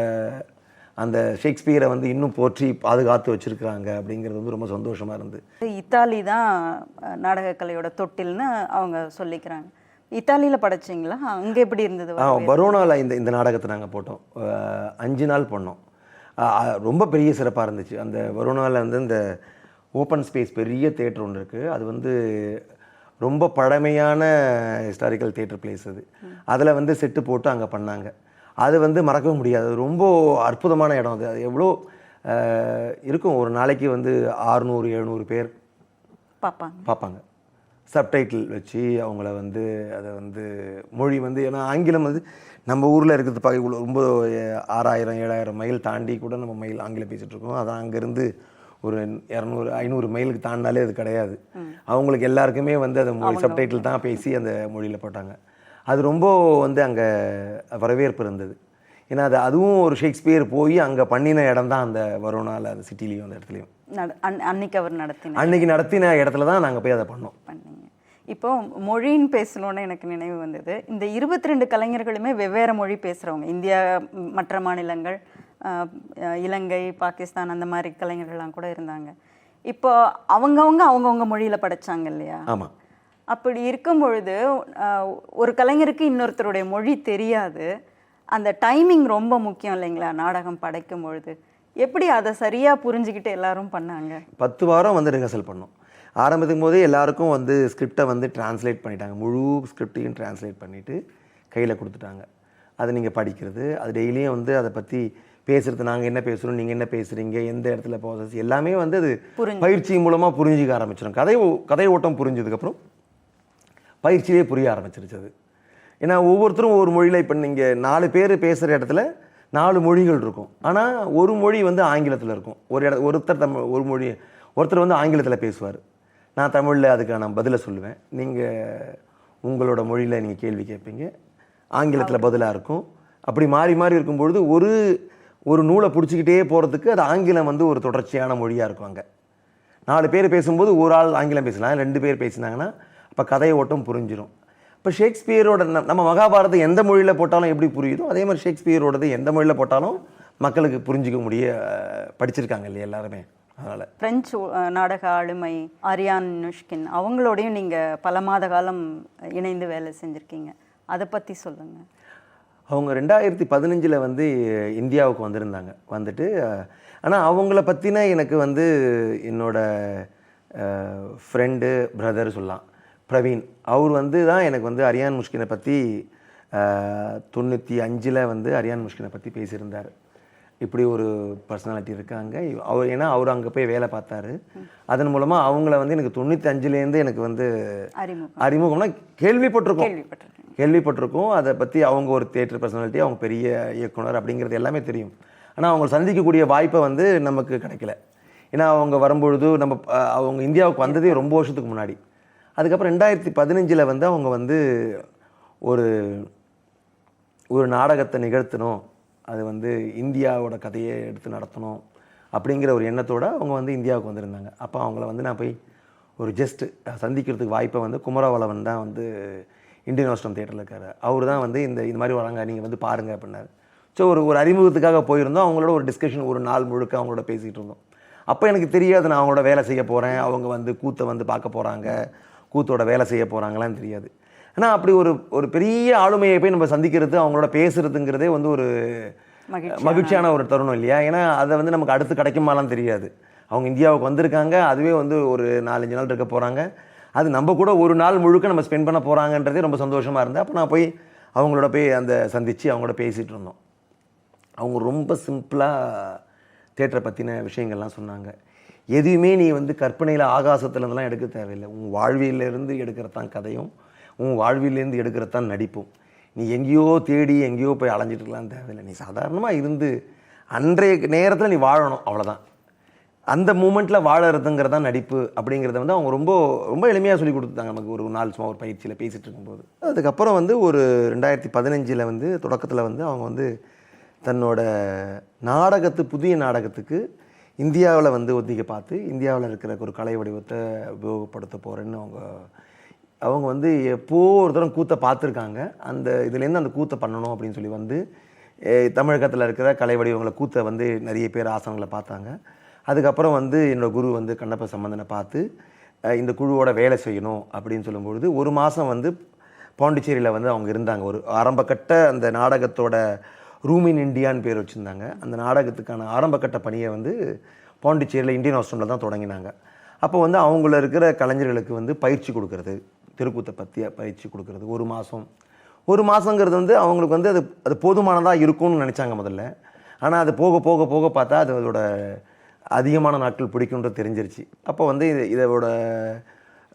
அந்த ஷேக்ஸ்பியரை வந்து இன்னும் போற்றி பாதுகாத்து வச்சுருக்கிறாங்க அப்படிங்கிறது வந்து ரொம்ப சந்தோஷமாக இருந்தது. இத்தாலி தான் நாடகக்கலையோட தொட்டில்னு அவங்க சொல்லிக்கிறாங்க. இத்தாலியில் படைச்சிங்களா? அங்கே எப்படி இருந்தது? வரோனாவில் இந்த நாடகத்தை நாங்கள் போட்டோம். 5 நாள் பண்ணோம். ரொம்ப பெரிய சிறப்பாக இருந்துச்சு. அந்த வரோனாவில் வந்து இந்த ஓப்பன் ஸ்பேஸ் பெரிய தேட்டர் ஒன்று இருக்குது. அது வந்து ரொம்ப பழமையான ஹிஸ்டாரிக்கல் தேட்டர் பிளேஸ் அது. அதில் வந்து செட்டு போட்டு அங்கே பண்ணாங்க. அது வந்து மறக்கவே முடியாது. ரொம்ப அற்புதமான இடம் அது. அது எவ்வளோ இருக்கும், ஒரு நாளைக்கு வந்து 600-700 பேர் பார்ப்பாங்க. சப்டைட்டில் வச்சு அவங்கள வந்து அதை வந்து மொழி வந்து, ஏன்னா ஆங்கிலம் வந்து நம்ம ஊரில் இருக்கிறது பார்க்க ரொம்ப 6000-7000 மைல் தாண்டி கூட நம்ம ஆங்கிலம் பேசிகிட்டு இருக்கோம். அதான் அங்கேருந்து ஒரு 200-500 மைலுக்கு தாண்டினாலே அது கிடையாது. அவங்களுக்கு எல்லாருக்குமே வந்து அந்த மொழி சப்டைட்டில் தான் பேசி அந்த மொழியில் போட்டாங்க. அது ரொம்ப வந்து அங்கே வரவேற்பு இருந்தது. ஏன்னா அதுவும் ஒரு ஷேக்ஸ்பியர் போய் அங்கே பண்ணின இடம் தான் அந்த வரோனால, அந்த சிட்டிலையும் அந்த இடத்துலையும் அன்னைக்கு நடத்தின இடத்துல தான் நாங்கள் போய் அதை பண்ணோம். இப்போ மொழின்னு பேசணுன்னு எனக்கு நினைவு வந்தது. இந்த 22 கலைஞர்களுமே வெவ்வேறு மொழி பேசுகிறவங்க. இந்தியா, மற்ற மாநிலங்கள், இலங்கை, பாகிஸ்தான் அந்த மாதிரி கலைஞர்கள்லாம் கூட இருந்தாங்க. இப்போ அவங்கவுங்க மொழியில் படைச்சாங்க இல்லையா? ஆமாம். அப்படி இருக்கும் பொழுது ஒரு கலைஞருக்கு இன்னொருத்தருடைய மொழி தெரியாது. அந்த டைமிங் ரொம்ப முக்கியம் இல்லைங்களா நாடகம் படைக்கும் பொழுது? எப்படி அதை சரியாக புரிஞ்சுக்கிட்டு எல்லாரும் பண்ணாங்க? 10 வாரம் வந்து ரிஹர்சல் பண்ணோம். ஆரம்பிக்கும் போதே எல்லாருக்கும் வந்து ஸ்கிரிப்டை வந்து டிரான்ஸ்லேட் பண்ணிட்டாங்க. முழு ஸ்கிரிப்டையும் டிரான்ஸ்லேட் பண்ணிவிட்டு கையில் கொடுத்துட்டாங்க. அதை நீங்கள் படிக்கிறது, அது டெய்லியும் வந்து அதை பற்றி பேசுகிறது, நாங்கள் என்ன பேசுகிறோம், நீங்கள் என்ன பேசுகிறீங்க, எந்த இடத்துல ப்ராசஸ் எல்லாமே வந்து அது பயிற்சி மூலமாக புரிஞ்சிக்க ஆரம்பிச்சிடும். கதை ஓட்டம் புரிஞ்சதுக்கப்புறம் பயிற்சியிலே புரிய ஆரம்பிச்சிருச்சு அது. ஏன்னா ஒவ்வொருத்தரும் ஒவ்வொரு மொழியில், இப்போ நீங்கள் 4 பேர் பேசுகிற இடத்துல 4 மொழிகள் இருக்கும். ஆனால் ஒரு மொழி வந்து ஆங்கிலத்தில் இருக்கும். ஒருத்தர் வந்து ஆங்கிலத்தில் பேசுவார், நான் தமிழில் அதுக்கான பதிலை சொல்லுவேன். நீங்கள் உங்களோட மொழியில் நீங்கள் கேள்வி கேட்பீங்க, ஆங்கிலத்தில் பதிலாக இருக்கும். அப்படி மாறி மாறி இருக்கும்பொழுது ஒரு நூலை பிடிச்சிக்கிட்டே போகிறதுக்கு அது ஆங்கிலம் வந்து ஒரு தொடர்ச்சியான மொழியாக இருக்கும். அங்கே 4 பேர் பேசும்போது ஒரு ஆள் ஆங்கிலம் பேசலாம், 2 பேர் பேசினாங்கன்னா அப்போ கதை ஓட்டம் புரிஞ்சிடும். இப்போ ஷேக்ஸ்பியரோட நம்ம மகாபாரதம் எந்த மொழியில் போட்டாலும் எப்படி புரியுதோ அதே மாதிரி ஷேக்ஸ்பியரோடது எந்த மொழியில் போட்டாலும் மக்களுக்கு புரிஞ்சிக்க படிச்சிருக்காங்க இல்லையா எல்லாருமே. அதனால் பிரெஞ்சு நாடக ஆளுமை ஆரியான் முஷ்கின் அவங்களோடையும் நீங்கள் பல மாத காலம் இணைந்து வேலை செஞ்சுருக்கீங்க. அதை பற்றி சொல்லுங்கள். அவங்க 2015 வந்து இந்தியாவுக்கு வந்திருந்தாங்க. வந்துட்டு ஆனால் அவங்கள பற்றின எனக்கு வந்து என்னோட ஃப்ரெண்டு பிரதர் சொல்லலாம், பிரவீன், அவர் வந்து தான் எனக்கு வந்து அரியான் முஷ்கினை பற்றி 95 வந்து அரியான் முஷ்கினை பற்றி பேசியிருந்தார். இப்படி ஒரு பர்சனாலிட்டி இருக்காங்க அவர். ஏன்னா அவர் அங்கே போய் வேலை பார்த்தாரு. அதன் மூலமாக அவங்கள வந்து எனக்கு 95 எனக்கு வந்து அறிமுகம்னா கேள்விப்பட்டிருக்கோம். அதை பற்றி அவங்க ஒரு தியேட்டர் பர்சனாலிட்டி, அவங்க பெரிய இயக்குனர் அப்படிங்கிறது எல்லாமே தெரியும். ஆனால் அவங்க சந்திக்கக்கூடிய வாய்ப்பை வந்து நமக்கு கிடைக்கல. ஏன்னா அவங்க வரும்பொழுது அவங்க இந்தியாவுக்கு வந்ததே ரொம்ப வருஷத்துக்கு முன்னாடி. அதுக்கப்புறம் 2015 வந்து அவங்க வந்து ஒரு நாடகத்தை நிகழ்த்தணும், அது வந்து இந்தியாவோட கதையை எடுத்து நடத்தணும் அப்படிங்கிற ஒரு எண்ணத்தோடு அவங்க வந்து இந்தியாவுக்கு வந்திருந்தாங்க. அப்போ அவங்கள வந்து நான் போய் ஒரு சந்திக்கிறதுக்கு வாய்ப்பை வந்து குமரவளவன் தான் வந்து இந்தியன் ஆஸ்ட்ரம் தியேட்டரில் இருக்கார். அவர் தான் வந்து இந்த மாதிரி வராங்க, நீங்கள் வந்து பாருங்கள் அப்படின்னாரு. ஸோ ஒரு அறிமுகத்துக்காக போயிருந்தோம். அவங்களோட ஒரு டிஸ்கஷன் ஒரு நாள் முழுக்க அவங்களோட பேசிகிட்டு இருந்தோம். அப்போ எனக்கு தெரியாது நான் அவங்களோட வேலை செய்ய போகிறேன், அவங்க வந்து கூத்தை வந்து பார்க்க போகிறாங்க, கூத்தோட வேலை செய்ய போகிறாங்களான்னு தெரியாது. ஆனால் அப்படி ஒரு பெரிய ஆளுமையை போய் நம்ம சந்திக்கிறது, அவங்களோட பேசுகிறதுங்கிறதே வந்து ஒரு மகிழ்ச்சியான ஒரு தருணம் இல்லையா? ஏன்னா அதை வந்து நமக்கு அடுத்து கிடைக்குமாலாம் தெரியாது. அவங்க இந்தியாவுக்கு வந்திருக்காங்க, அதுவே வந்து ஒரு 4-5 நாள் இருக்க போகிறாங்க, அது நம்ம கூட ஒரு நாள் முழுக்க நம்ம ஸ்பெண்ட் பண்ண போகிறாங்கன்றதே ரொம்ப சந்தோஷமாக இருந்தது. அப்போ நான் போய் அவங்களோட போய் சந்தித்து அவங்களோட பேசிகிட்டு இருந்தோம். அவங்க ரொம்ப சிம்பிளாக தேட்டரை பற்றின விஷயங்கள்லாம் சொன்னாங்க. எதுவுமே நீ வந்து கற்பனையில் ஆகாசத்துலேருந்துலாம் எடுக்க தேவையில்லை, உன் வாழ்வியிலேருந்து எடுக்கிறதான் கதையும், உன் வாழ்விலேருந்து எடுக்கிறதான் நடிப்பும். நீ எங்கேயோ தேடி எங்கேயோ போய் அலைஞ்சிட்டுலாம் தேவையில்லை, நீ சாதாரணமாக இருந்து அன்றைய நேரத்தில் நீ வாழணும், அவ்வளோதான். அந்த மூமெண்ட்டில் வாழறதுங்கிறதான் நடிப்பு அப்படிங்கிறத வந்து அவங்க ரொம்ப ரொம்ப எளிமையாக சொல்லி கொடுத்தாங்க நமக்கு. ஒரு நாள் சும்மா ஒரு பயிற்சியில் பேசிகிட்டு இருக்கும்போது. அதுக்கப்புறம் வந்து ஒரு 2015 வந்து தொடக்கத்தில் வந்து அவங்க வந்து தன்னோட புதிய நாடகத்துக்கு இந்தியாவில் வந்து ஒத்திகை பார்த்து இந்தியாவில் இருக்கிற ஒரு கலை வடிவத்தை உபயோகப்படுத்த போகிறேன்னு அவங்க வந்து எப்போ ஒரு தரம் கூத்தை பார்த்துருக்காங்க. அந்த இதுலேருந்து அந்த கூத்தை பண்ணணும் அப்படின்னு சொல்லி வந்து தமிழகத்தில் இருக்கிற கலை வடிவங்களை கூத்தை வந்து நிறைய பேர் ஆசனங்களை பார்த்தாங்க. அதுக்கப்புறம் வந்து என்னோடய குரு வந்து கண்ணப்ப சம்பந்தனை பார்த்து இந்த குழுவோட வேலை செய்யணும் அப்படின்னு சொல்லும்பொழுது ஒரு மாதம் வந்து பாண்டிச்சேரியில் வந்து அவங்க இருந்தாங்க. ஒரு ஆரம்பக்கட்ட அந்த நாடகத்தோட ரூம் இன் இண்டியான்னு பேர் வச்சுருந்தாங்க. அந்த நாடகத்துக்கான ஆரம்பக்கட்ட பணியை வந்து பாண்டிச்சேரியில் இந்தியன் ஹாஸ்டலில் தான் தொடங்கினாங்க. அப்போ வந்து அவங்கள இருக்கிற கலைஞர்களுக்கு வந்து பயிற்சி கொடுக்கறது, தெருக்கூத்தை பற்றிய பயிற்சி கொடுக்கறது ஒரு மாதங்கிறது வந்து அவங்களுக்கு வந்து அது போதுமானதாக இருக்கும்னு நினச்சாங்க முதல்ல. ஆனால் அது போக போக போக பார்த்தா அதோட அதிகமான நாட்கள் பிடிக்குன்றது தெரிஞ்சிருச்சு. அப்போ வந்து இதோட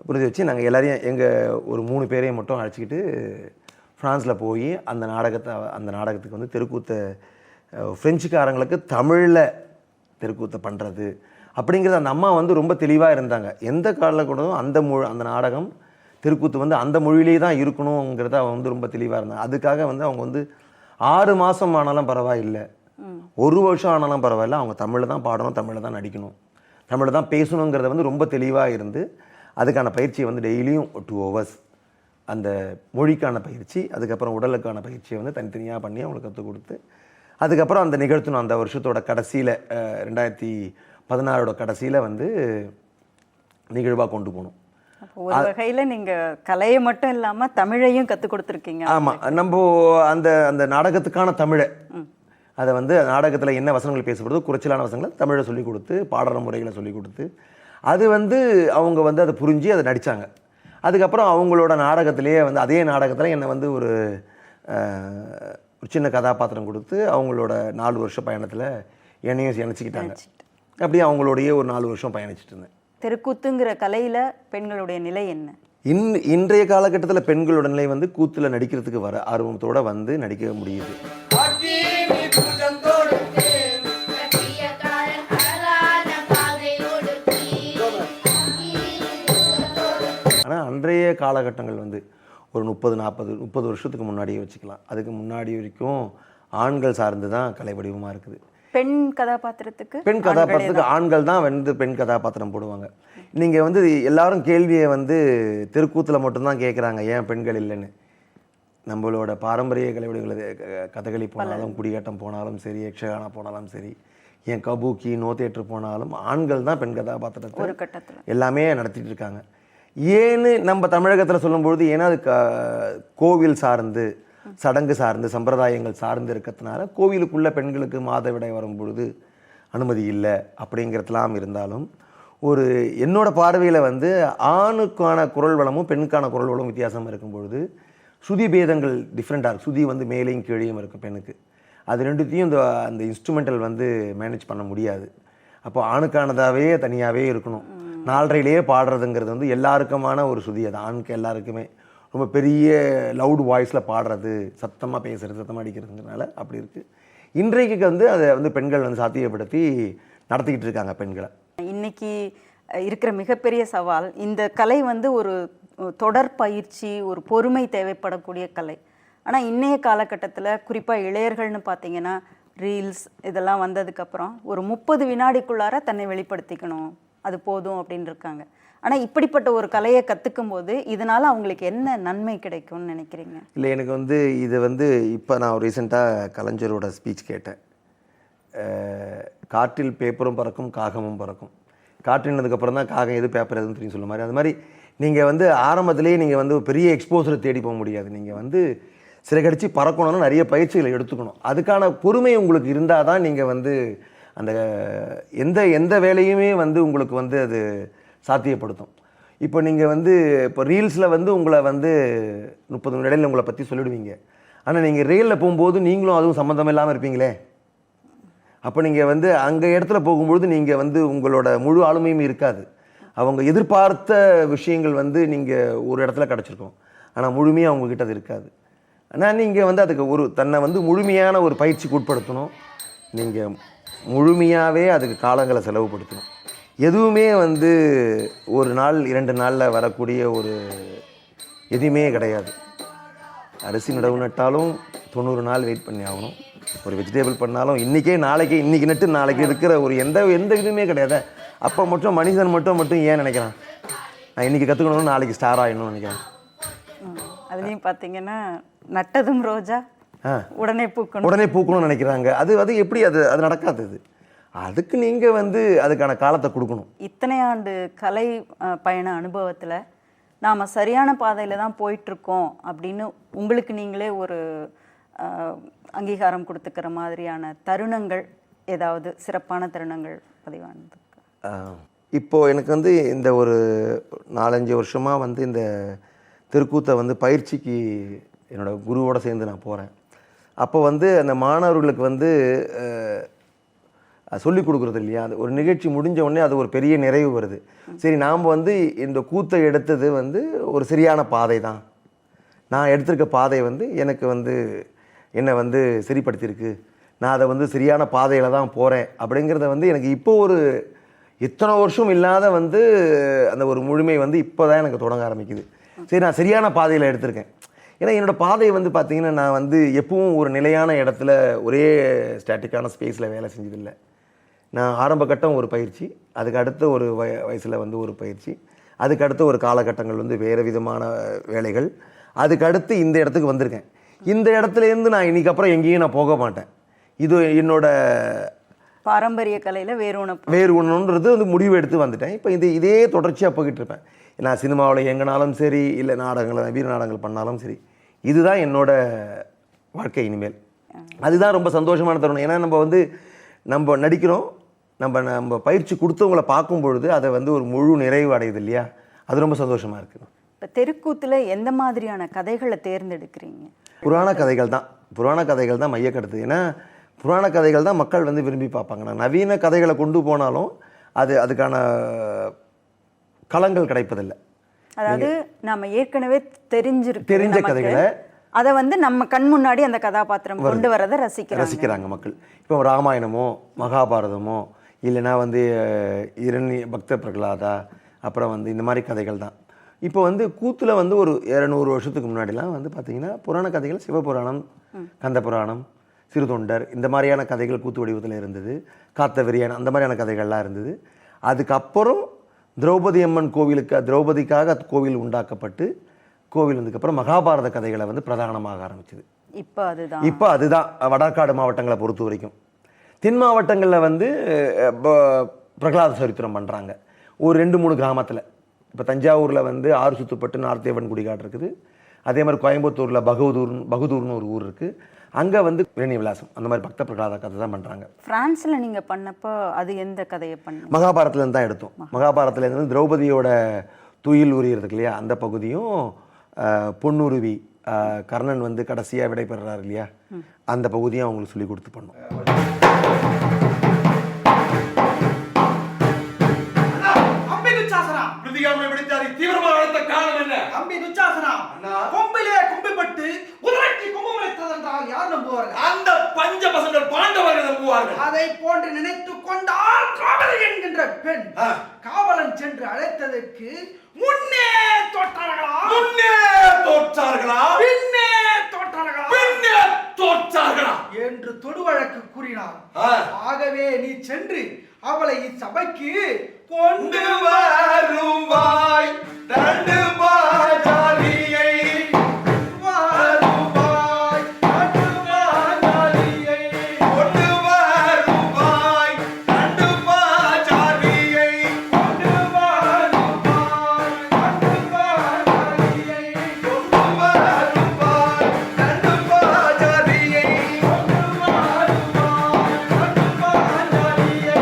புரிஞ்சு வச்சு நாங்கள் எல்லாரையும் எங்கள் ஒரு 3 பேரையும் மட்டும் அழைச்சிக்கிட்டு ஃப்ரான்ஸில் போய் அந்த நாடகத்துக்கு வந்து தெருக்கூத்தை ஃப்ரெஞ்சுக்காரங்களுக்கு தமிழில் தெருக்கூத்தை பண்ணுறது அப்படிங்கிறது அந்த அம்மா வந்து ரொம்ப தெளிவாக இருந்தாங்க. எந்த காலில் கூட அந்த நாடகம் தெருக்கூத்து வந்து அந்த மொழியிலே தான் இருக்கணுங்கிறத அவங்க வந்து ரொம்ப தெளிவாக இருந்தாங்க. அதுக்காக வந்து அவங்க வந்து 6 மாதம் ஆனாலும் பரவாயில்லை, 1 வருஷம் ஆனாலும் பரவாயில்ல, அவங்க தமிழில் தான் பாடணும், தமிழில் தான் நடிக்கணும், தமிழில் தான் பேசணுங்கிறத வந்து ரொம்ப தெளிவாக இருந்து அதுக்கான பயிற்சியை வந்து டெய்லியும் 2 hours அந்த மொழிக்கான பயிற்சி, அதுக்கப்புறம் உடலுக்கான பயிற்சியை வந்து தனித்தனியாக பண்ணி அவங்களுக்கு கற்றுக் கொடுத்து அதுக்கப்புறம் அந்த நிகழ்த்தணும். அந்த வருஷத்தோட கடைசியில் 2016 கடைசியில் வந்து நிகழ்வாக கொண்டு போகணும். ஒரு வகையில் நீங்கள் கலையை மட்டும் இல்லாமல் தமிழையும் கற்றுக் கொடுத்துருக்கீங்க. ஆமாம், நம்ம அந்த நாடகத்துக்கான தமிழை அதை வந்து நாடகத்தில் என்ன வசனங்கள் பேசப்படுதோ குறைச்சலான வசனங்களை தமிழை சொல்லிக் கொடுத்து பாடுற முறைகளை சொல்லிக் கொடுத்து அது வந்து அவங்க வந்து அதை புரிஞ்சு அதை நடித்தாங்க. அதுக்கப்புறம் அவங்களோட நாடகத்திலேயே வந்து அதே நாடகத்தில் என்னை வந்து ஒரு சின்ன கதாபாத்திரம் கொடுத்து அவங்களோட 4 வருஷ பயணத்தில் என்னையும் இணைச்சிக்கிட்டாங்க. அப்படியே அவங்களோடையே ஒரு 4 வருஷம் பயணிச்சுட்டு இருந்தேன். தெருக்கூத்துங்கிற கலையில் பெண்களுடைய நிலை என்ன? இன்றைய காலகட்டத்தில் பெண்களோட நிலை வந்து கூத்தில் நடிக்கிறதுக்கு வர ஆர்வத்தோடு வந்து நடிக்க முடியுது. ஆனால் அன்றைய காலகட்டங்கள் வந்து ஒரு 30 வருஷத்துக்கு முன்னாடியே வச்சுக்கலாம். அதுக்கு முன்னாடி வரைக்கும் ஆண்கள் சார்ந்து தான் கலை வடிவமாக இருக்குது. பெண் கதாபாத்திரத்துக்கு ஆண்கள் தான் வந்து பெண் கதாபாத்திரம் போடுவாங்க. நீங்கள் வந்து எல்லாரும் கேள்வியை வந்து தெருக்கூத்தில் மட்டும்தான் கேட்குறாங்க, ஏன் பெண்கள் இல்லைன்னு. நம்மளோட பாரம்பரிய கலை வடிவங்களை கதகளி போனாலும் குடியாட்டம் போனாலும் சரி, யக்ஷகானா போனாலும் சரி, ஏன் கபூக்கி நோ தியேட்டர் போனாலும் ஆண்கள் தான் பெண் கதாபாத்திரத்தை ஒரு கட்டத்தில் எல்லாமே நடத்திட்டு இருக்காங்க. ஏன்னு நம்ம தமிழகத்தில் சொல்லும்பொழுது ஏன்னா அது கோவில் சார்ந்து சடங்கு சார்ந்து சம்பிரதாயங்கள் சார்ந்து இருக்கிறதுனால கோவிலுக்குள்ளே பெண்களுக்கு மாதவிடாய் வரும்பொழுது அனுமதி இல்லை அப்படிங்கிறதுலாம் இருந்தாலும் ஒரு என்னோட பார்வையில் வந்து ஆணுக்கான குரல் வளமும் பெண்ணுக்கான குரல் வளமும் வித்தியாசம் இருக்கும் பொழுது சுதி பேதங்கள் டிஃப்ரெண்ட்டாக இருக்கும். சுதி வந்து மேலேயும் கீழேயும் இருக்கும் பெண்ணுக்கு. அது ரெண்டுத்தையும் அந்த இன்ஸ்ட்ருமெண்டல் வந்து மேனேஜ் பண்ண முடியாது. அப்போ ஆணுக்கானதாகவே தனியாகவே இருக்கணும். 4:30லேயே பாடுறதுங்கிறது வந்து எல்லாருக்குமான ஒரு சுதி. அது ஆணுக்கு எல்லாருக்குமே ரொம்ப பெரிய லவுட் வாய்ஸில் பாடுறது, சத்தமாக பேசுகிறது, சத்தமாக அடிக்கிறதுனால அப்படி இருக்குது. இன்றைக்கு வந்து அதை வந்து பெண்கள் வந்து சாத்தியப்படுத்தி நடத்திக்கிட்டு இருக்காங்க பெண்களை. இன்னைக்கு இருக்கிற மிகப்பெரிய சவால் இந்த கலை வந்து ஒரு தொடர் பயிற்சி, ஒரு பொறுமை தேவைப்படக்கூடிய கலை. ஆனால் இன்றைய காலகட்டத்தில் குறிப்பாக இளையர்கள்னு பார்த்தீங்கன்னா ரீல்ஸ் இதெல்லாம் வந்ததுக்கப்புறம் ஒரு 30 வினாடிக்குள்ளார தன்னை வெளிப்படுத்திக்கணும், அது போதும் அப்படின்னு இருக்காங்க. ஆனால் இப்படிப்பட்ட ஒரு கலையை கற்றுக்கும் போது இதனால் அவங்களுக்கு என்ன நன்மை கிடைக்கும்னு நினைக்கிறீங்க? இல்லை, எனக்கு வந்து இது வந்து இப்போ நான் ரீசெண்டாக கலைஞரோட ஸ்பீச் கேட்டேன். காற்றில் பேப்பரும் பறக்கும் காகமும் பறக்கும். காற்றினதுக்கப்புறம் தான் காகம் எது பேப்பர் எதுன்னு தெரியும் சொல்ல மாதிரி. அது மாதிரி நீங்கள் வந்து ஆரம்பத்திலேயே நீங்கள் வந்து பெரிய எக்ஸ்போசரை தேடி போக முடியாது. நீங்கள் வந்து சிறகடிச்சு பறக்கணும்னா நிறைய பயிற்சிகளை எடுத்துக்கணும். அதுக்கான பொறுமை உங்களுக்கு இருந்தால் தான் நீங்கள் வந்து அந்த எந்த வேலையுமே வந்து உங்களுக்கு வந்து அது சாத்தியப்படுத்தும். இப்போ நீங்கள் வந்து இப்போ ரீல்ஸில் வந்து உங்களை வந்து 30 நிமிடம் உங்களை பற்றி சொல்லிடுவீங்க. ஆனால் நீங்கள் ரீலில் போகும்போது நீங்களும் அதுவும் சம்மந்தம் இல்லாமல் இருப்பீங்களே. அப்போ நீங்கள் வந்து அங்கே இடத்துல போகும்பொழுது நீங்கள் வந்து உங்களோட முழு ஆளுமையும் இருக்காது. அவங்க எதிர்பார்த்த விஷயங்கள் வந்து நீங்கள் ஒரு இடத்துல கிடச்சிருக்கோம், ஆனால் முழுமையாக அவங்கக்கிட்ட அது இருக்காது. ஆனால் நீங்கள் வந்து அதுக்கு தன்னை வந்து முழுமையான ஒரு பயிற்சிக்கு உட்படுத்தணும். நீங்கள் முழுமையாகவே அதுக்கு காலங்களை செலவுப்படுத்தணும். எதுவுமே வந்து ஒரு நாள் 2 நாளில் வரக்கூடிய ஒரு எதுவுமே கிடையாது. அரிசி நடவு நட்டாலும் 90 நாள் வெயிட் பண்ணி ஆகணும். ஒரு வெஜிடபிள் பண்ணாலும் இன்றைக்கே நாளைக்கு இன்றைக்கி நட்டு நாளைக்கு இருக்கிற ஒரு எந்த இதுவுமே கிடையாது. அப்போ மட்டும் மனிதன் மட்டும் ஏன் நினைக்கிறான் நான் இன்றைக்கி கற்றுக்கணும்னு நாளைக்கு ஸ்டார் ஆகிடணும்னு நினைக்கிறேன். அதுலேயும் பார்த்தீங்கன்னா நட்டதும் ரோஜா உடனே பூக்கணும்னு நினைக்கிறாங்க. அது எப்படி அது நடக்காது. அதுக்கு நீங்கள் அதுக்கான காலத்தை கொடுக்கணும். இத்தனை ஆண்டு கலை பயண அனுபவத்தில் நாம் சரியான பாதையில் தான் போயிட்டுருக்கோம் அப்படின்னு உங்களுக்கு நீங்களே ஒரு அங்கீகாரம் கொடுத்துக்கிற மாதிரியான தருணங்கள், ஏதாவது சிறப்பான தருணங்கள் பதிவானது? இப்போது எனக்கு இந்த ஒரு 4-5 வருஷமாக இந்த தெருக்கூத்தை பயிற்சிக்கு என்னோடய குருவோடு சேர்ந்து நான் போகிறேன். அப்போ அந்த மாணவர்களுக்கு சொல்லிக் கொடுக்குறது இல்லையா, அது ஒரு நிகழ்ச்சி முடிஞ்ச உடனே அது ஒரு பெரிய நிறைவு வருது. சரி, நாம் இந்த கூத்தை எடுத்தது ஒரு சரியான பாதை தான், நான் எடுத்திருக்க பாதை எனக்கு என்னை சரிப்படுத்தியிருக்கு, நான் அதை சரியான பாதையில் தான் போகிறேன் அப்படிங்கிறத எனக்கு இப்போ ஒரு இத்தனை வருஷம் இல்லாத அந்த ஒரு முழுமை இப்போ தான் எனக்கு தொடங்க ஆரம்பிக்குது. சரி, நான் சரியான பாதையில் எடுத்திருக்கேன். ஏன்னா என்னோடய பாதை பார்த்திங்கன்னா நான் எப்பவும் ஒரு நிலையான இடத்துல ஒரே ஸ்டாட்டிக்கான ஸ்பேஸில் வேலை செஞ்சதில்லை. நான் ஆரம்ப கட்டம் ஒரு பயிற்சி, அதுக்கு அடுத்த ஒரு வயசில் ஒரு பயிற்சி, அதுக்கு அடுத்த ஒரு காலகட்டங்கள் வேறு விதமான வேலைகள், அதுக்கு அடுத்து இந்த இடத்துக்கு வந்திருக்கேன். இந்த இடத்துலேருந்து நான் இன்றைக்கி அப்புறம் எங்கேயும் நான் போக மாட்டேன். இது என்னோட பாரம்பரிய கலையில் வேறு ஒன்றுன்றது முடிவு எடுத்து வந்துட்டேன். இப்போ இதே தொடர்ச்சியாக போய்கிட்டு இருப்பேன். நான் சினிமாவில் எங்கனாலும் சரி, இல்லை நாடகங்கள் வீர நாடகங்கள் பண்ணாலும் சரி, இதுதான் என்னோட வாழ்க்கை இனிமேல். அதுதான் ரொம்ப சந்தோஷமான தருணம். ஏன்னா நம்ம நடிக்கிறோம், நம்ம பயிற்சி கொடுத்தவங்களை பார்க்கும் பொழுது அதை ஒரு முழு நிறைவு அடையுது இல்லையா, அது ரொம்ப சந்தோஷமாக இருக்குது. இப்போ தெருக்கூத்தில் எந்த மாதிரியான கதைகளை தேர்ந்தெடுக்கிறீங்க? புராண கதைகள் தான் மையக்கருத்து. ஏன்னா புராண கதைகள் தான் மக்கள் விரும்பி பார்ப்பாங்க. நான் நவீன கதைகளை கொண்டு போனாலும் அதுக்கான களங்கள் கிடைப்பதில்லை. அதாவது நம்ம ஏற்கனவே தெரிஞ்ச கதைகளை அதை நம்ம கண் முன்னாடி அந்த கதாபாத்திரம் கொண்டு வரதை ரசிக்கிறாங்க மக்கள். இப்போ ராமாயணமோ மகாபாரதமோ இல்லைன்னா இரண்ய பக்த பிரகலாதா, அப்புறம் இந்த மாதிரி கதைகள் தான். இப்போ கூத்தில் ஒரு 200 வருஷத்துக்கு முன்னாடிலாம் பார்த்தீங்கன்னா புராண கதைகள் சிவபுராணம், கந்த புராணம், சிறுதொண்டர், இந்த மாதிரியான கதைகள் கூத்து வடிவத்தில் இருந்தது. காத்தவரியான், அந்த மாதிரியான கதைகள்லாம் இருந்தது. அதுக்கப்புறம் திரௌபதி அம்மன் திரௌபதிக்காக கோவில் உண்டாக்கப்பட்டு கோவில் வந்ததுக்கப்புறம் மகாபாரத கதைகளை பிரதானமாக ஆரம்பிச்சது. இப்போ அதுதான் வடக்காடு மாவட்டங்களை பொறுத்த வரைக்கும். தென் மாவட்டங்களில் பிரகலாத சரித்திரம் பண்ணுறாங்க ஒரு 2-3 கிராமத்தில். இப்போ தஞ்சாவூரில் ஆறு சுத்துப்பட்டு நார்த்தேவன் குடிகாடு இருக்குது. அதே மாதிரி கோயம்புத்தூரில் பகதூர்னு ஒரு ஊர் இருக்குது. அங்கே வேணி விலாசம், அந்த மாதிரி பக்த பிரகலாத கதை தான் பண்ணுறாங்க. ஃப்ரான்ஸில் நீங்கள் பண்ணப்போ அது எந்த கதையை பண்ண? மகாபாரதத்துலேருந்து தான் எடுத்தோம். மகாபாரதத்துலேருந்து திரௌபதியோட துயில் உரியறதுக்கு இல்லையா, அந்த பகுதியும் பொன்னுருவி கர்ணன் கடைசியாக விடைபெறாரு இல்லையா, அந்த பகுதியும் அவங்களுக்கு சொல்லி கொடுத்து பண்ணோம். தீவிரமாக வளர்த்த காரணம் என்ன? அம்பி துச்சாசனா கொம்பிலே கொம்பிப்பட்டு உதரட்டி கொம்புமைத்ததென்றால் யார் நம்புவார்கள்? அந்த பஞ்ச பசங்கள் பாண்டவர்கள் நம்புவார்கள். அதை போன்று நினைத்துக் கொண்டால் காவலி என்கின்ற பெண் காவலன் சென்று அழைத்ததற்கு முன்னே தோற்றார்களா? பின்னே தோற்றார்களா என்று தொடுவழக்கு கூறினார். ஆகவே நீ சென்று அவளை இச்சபைக்கு கொண்டு வருவாய். தண்டு பாஜாலியை வருவாய், தண்டு பாஜாலியை கொண்டு வருவாய், தண்டு பாஜாலியை கொண்டு வருவாய், தண்டு பாஜாலியை கொண்டு வருவாய், தண்டு பாஜாலியை கொண்டு வருவாய், தண்டு பாஜாலியை.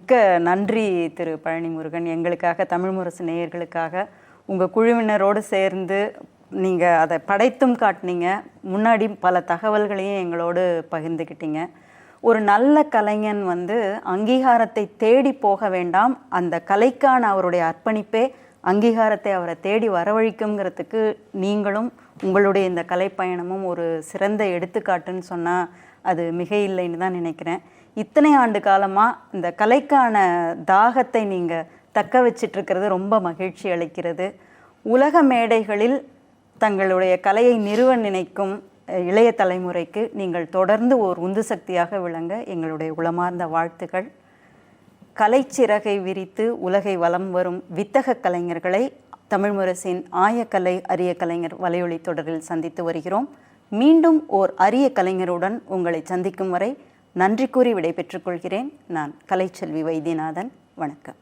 மிக்க நன்றி திரு பழனிமுருகன். எங்களுக்காக, தமிழ் முரசு நேயர்களுக்காக உங்கள் குழுவினரோடு சேர்ந்து நீங்கள் அதை படைத்தும் காட்டினீங்க. முன்னாடி பல தகவல்களையும் எங்களோடு பகிர்ந்துக்கிட்டீங்க. ஒரு நல்ல கலைஞன் அங்கீகாரத்தை தேடி போக வேண்டாம், அந்த கலைக்கான அவருடைய அர்ப்பணிப்பே அங்கீகாரத்தை அவரை தேடி வரவழைக்குங்கிறதுக்கு நீங்களும் உங்களுடைய இந்த கலைப்பயணமும் ஒரு சிறந்த எடுத்துக்காட்டுன்னு சொன்னால் அது மிக இல்லைன்னு தான் நினைக்கிறேன். இத்தனை ஆண்டு காலமாக இந்த கலைக்கான தாகத்தை நீங்கள் தக்க வச்சிட்ருக்கிறது ரொம்ப மகிழ்ச்சி அளிக்கிறது. உலக மேடைகளில் தங்களுடைய கலையை நிறுவ நினைக்கும் இளைய தலைமுறைக்கு நீங்கள் தொடர்ந்து ஒரு உந்து சக்தியாக விளங்க எங்களுடைய உளமார்ந்த வாழ்த்துக்கள். கலைச்சிறகை விரித்து உலகை வலம் வரும் வித்தக கலைஞர்களை தமிழ் முரசின் ஆயக்கலை அரிய கலைஞர் வலையொலி தொடரில் சந்தித்து வருகிறோம். மீண்டும் ஓர் அரிய கலைஞருடன் உங்களை சந்திக்கும் வரை நன்றி கூறி விடைபெற்றுக் கொள்கிறேன். நான் கலைச்செல்வி வைத்தியநாதன். வணக்கம்.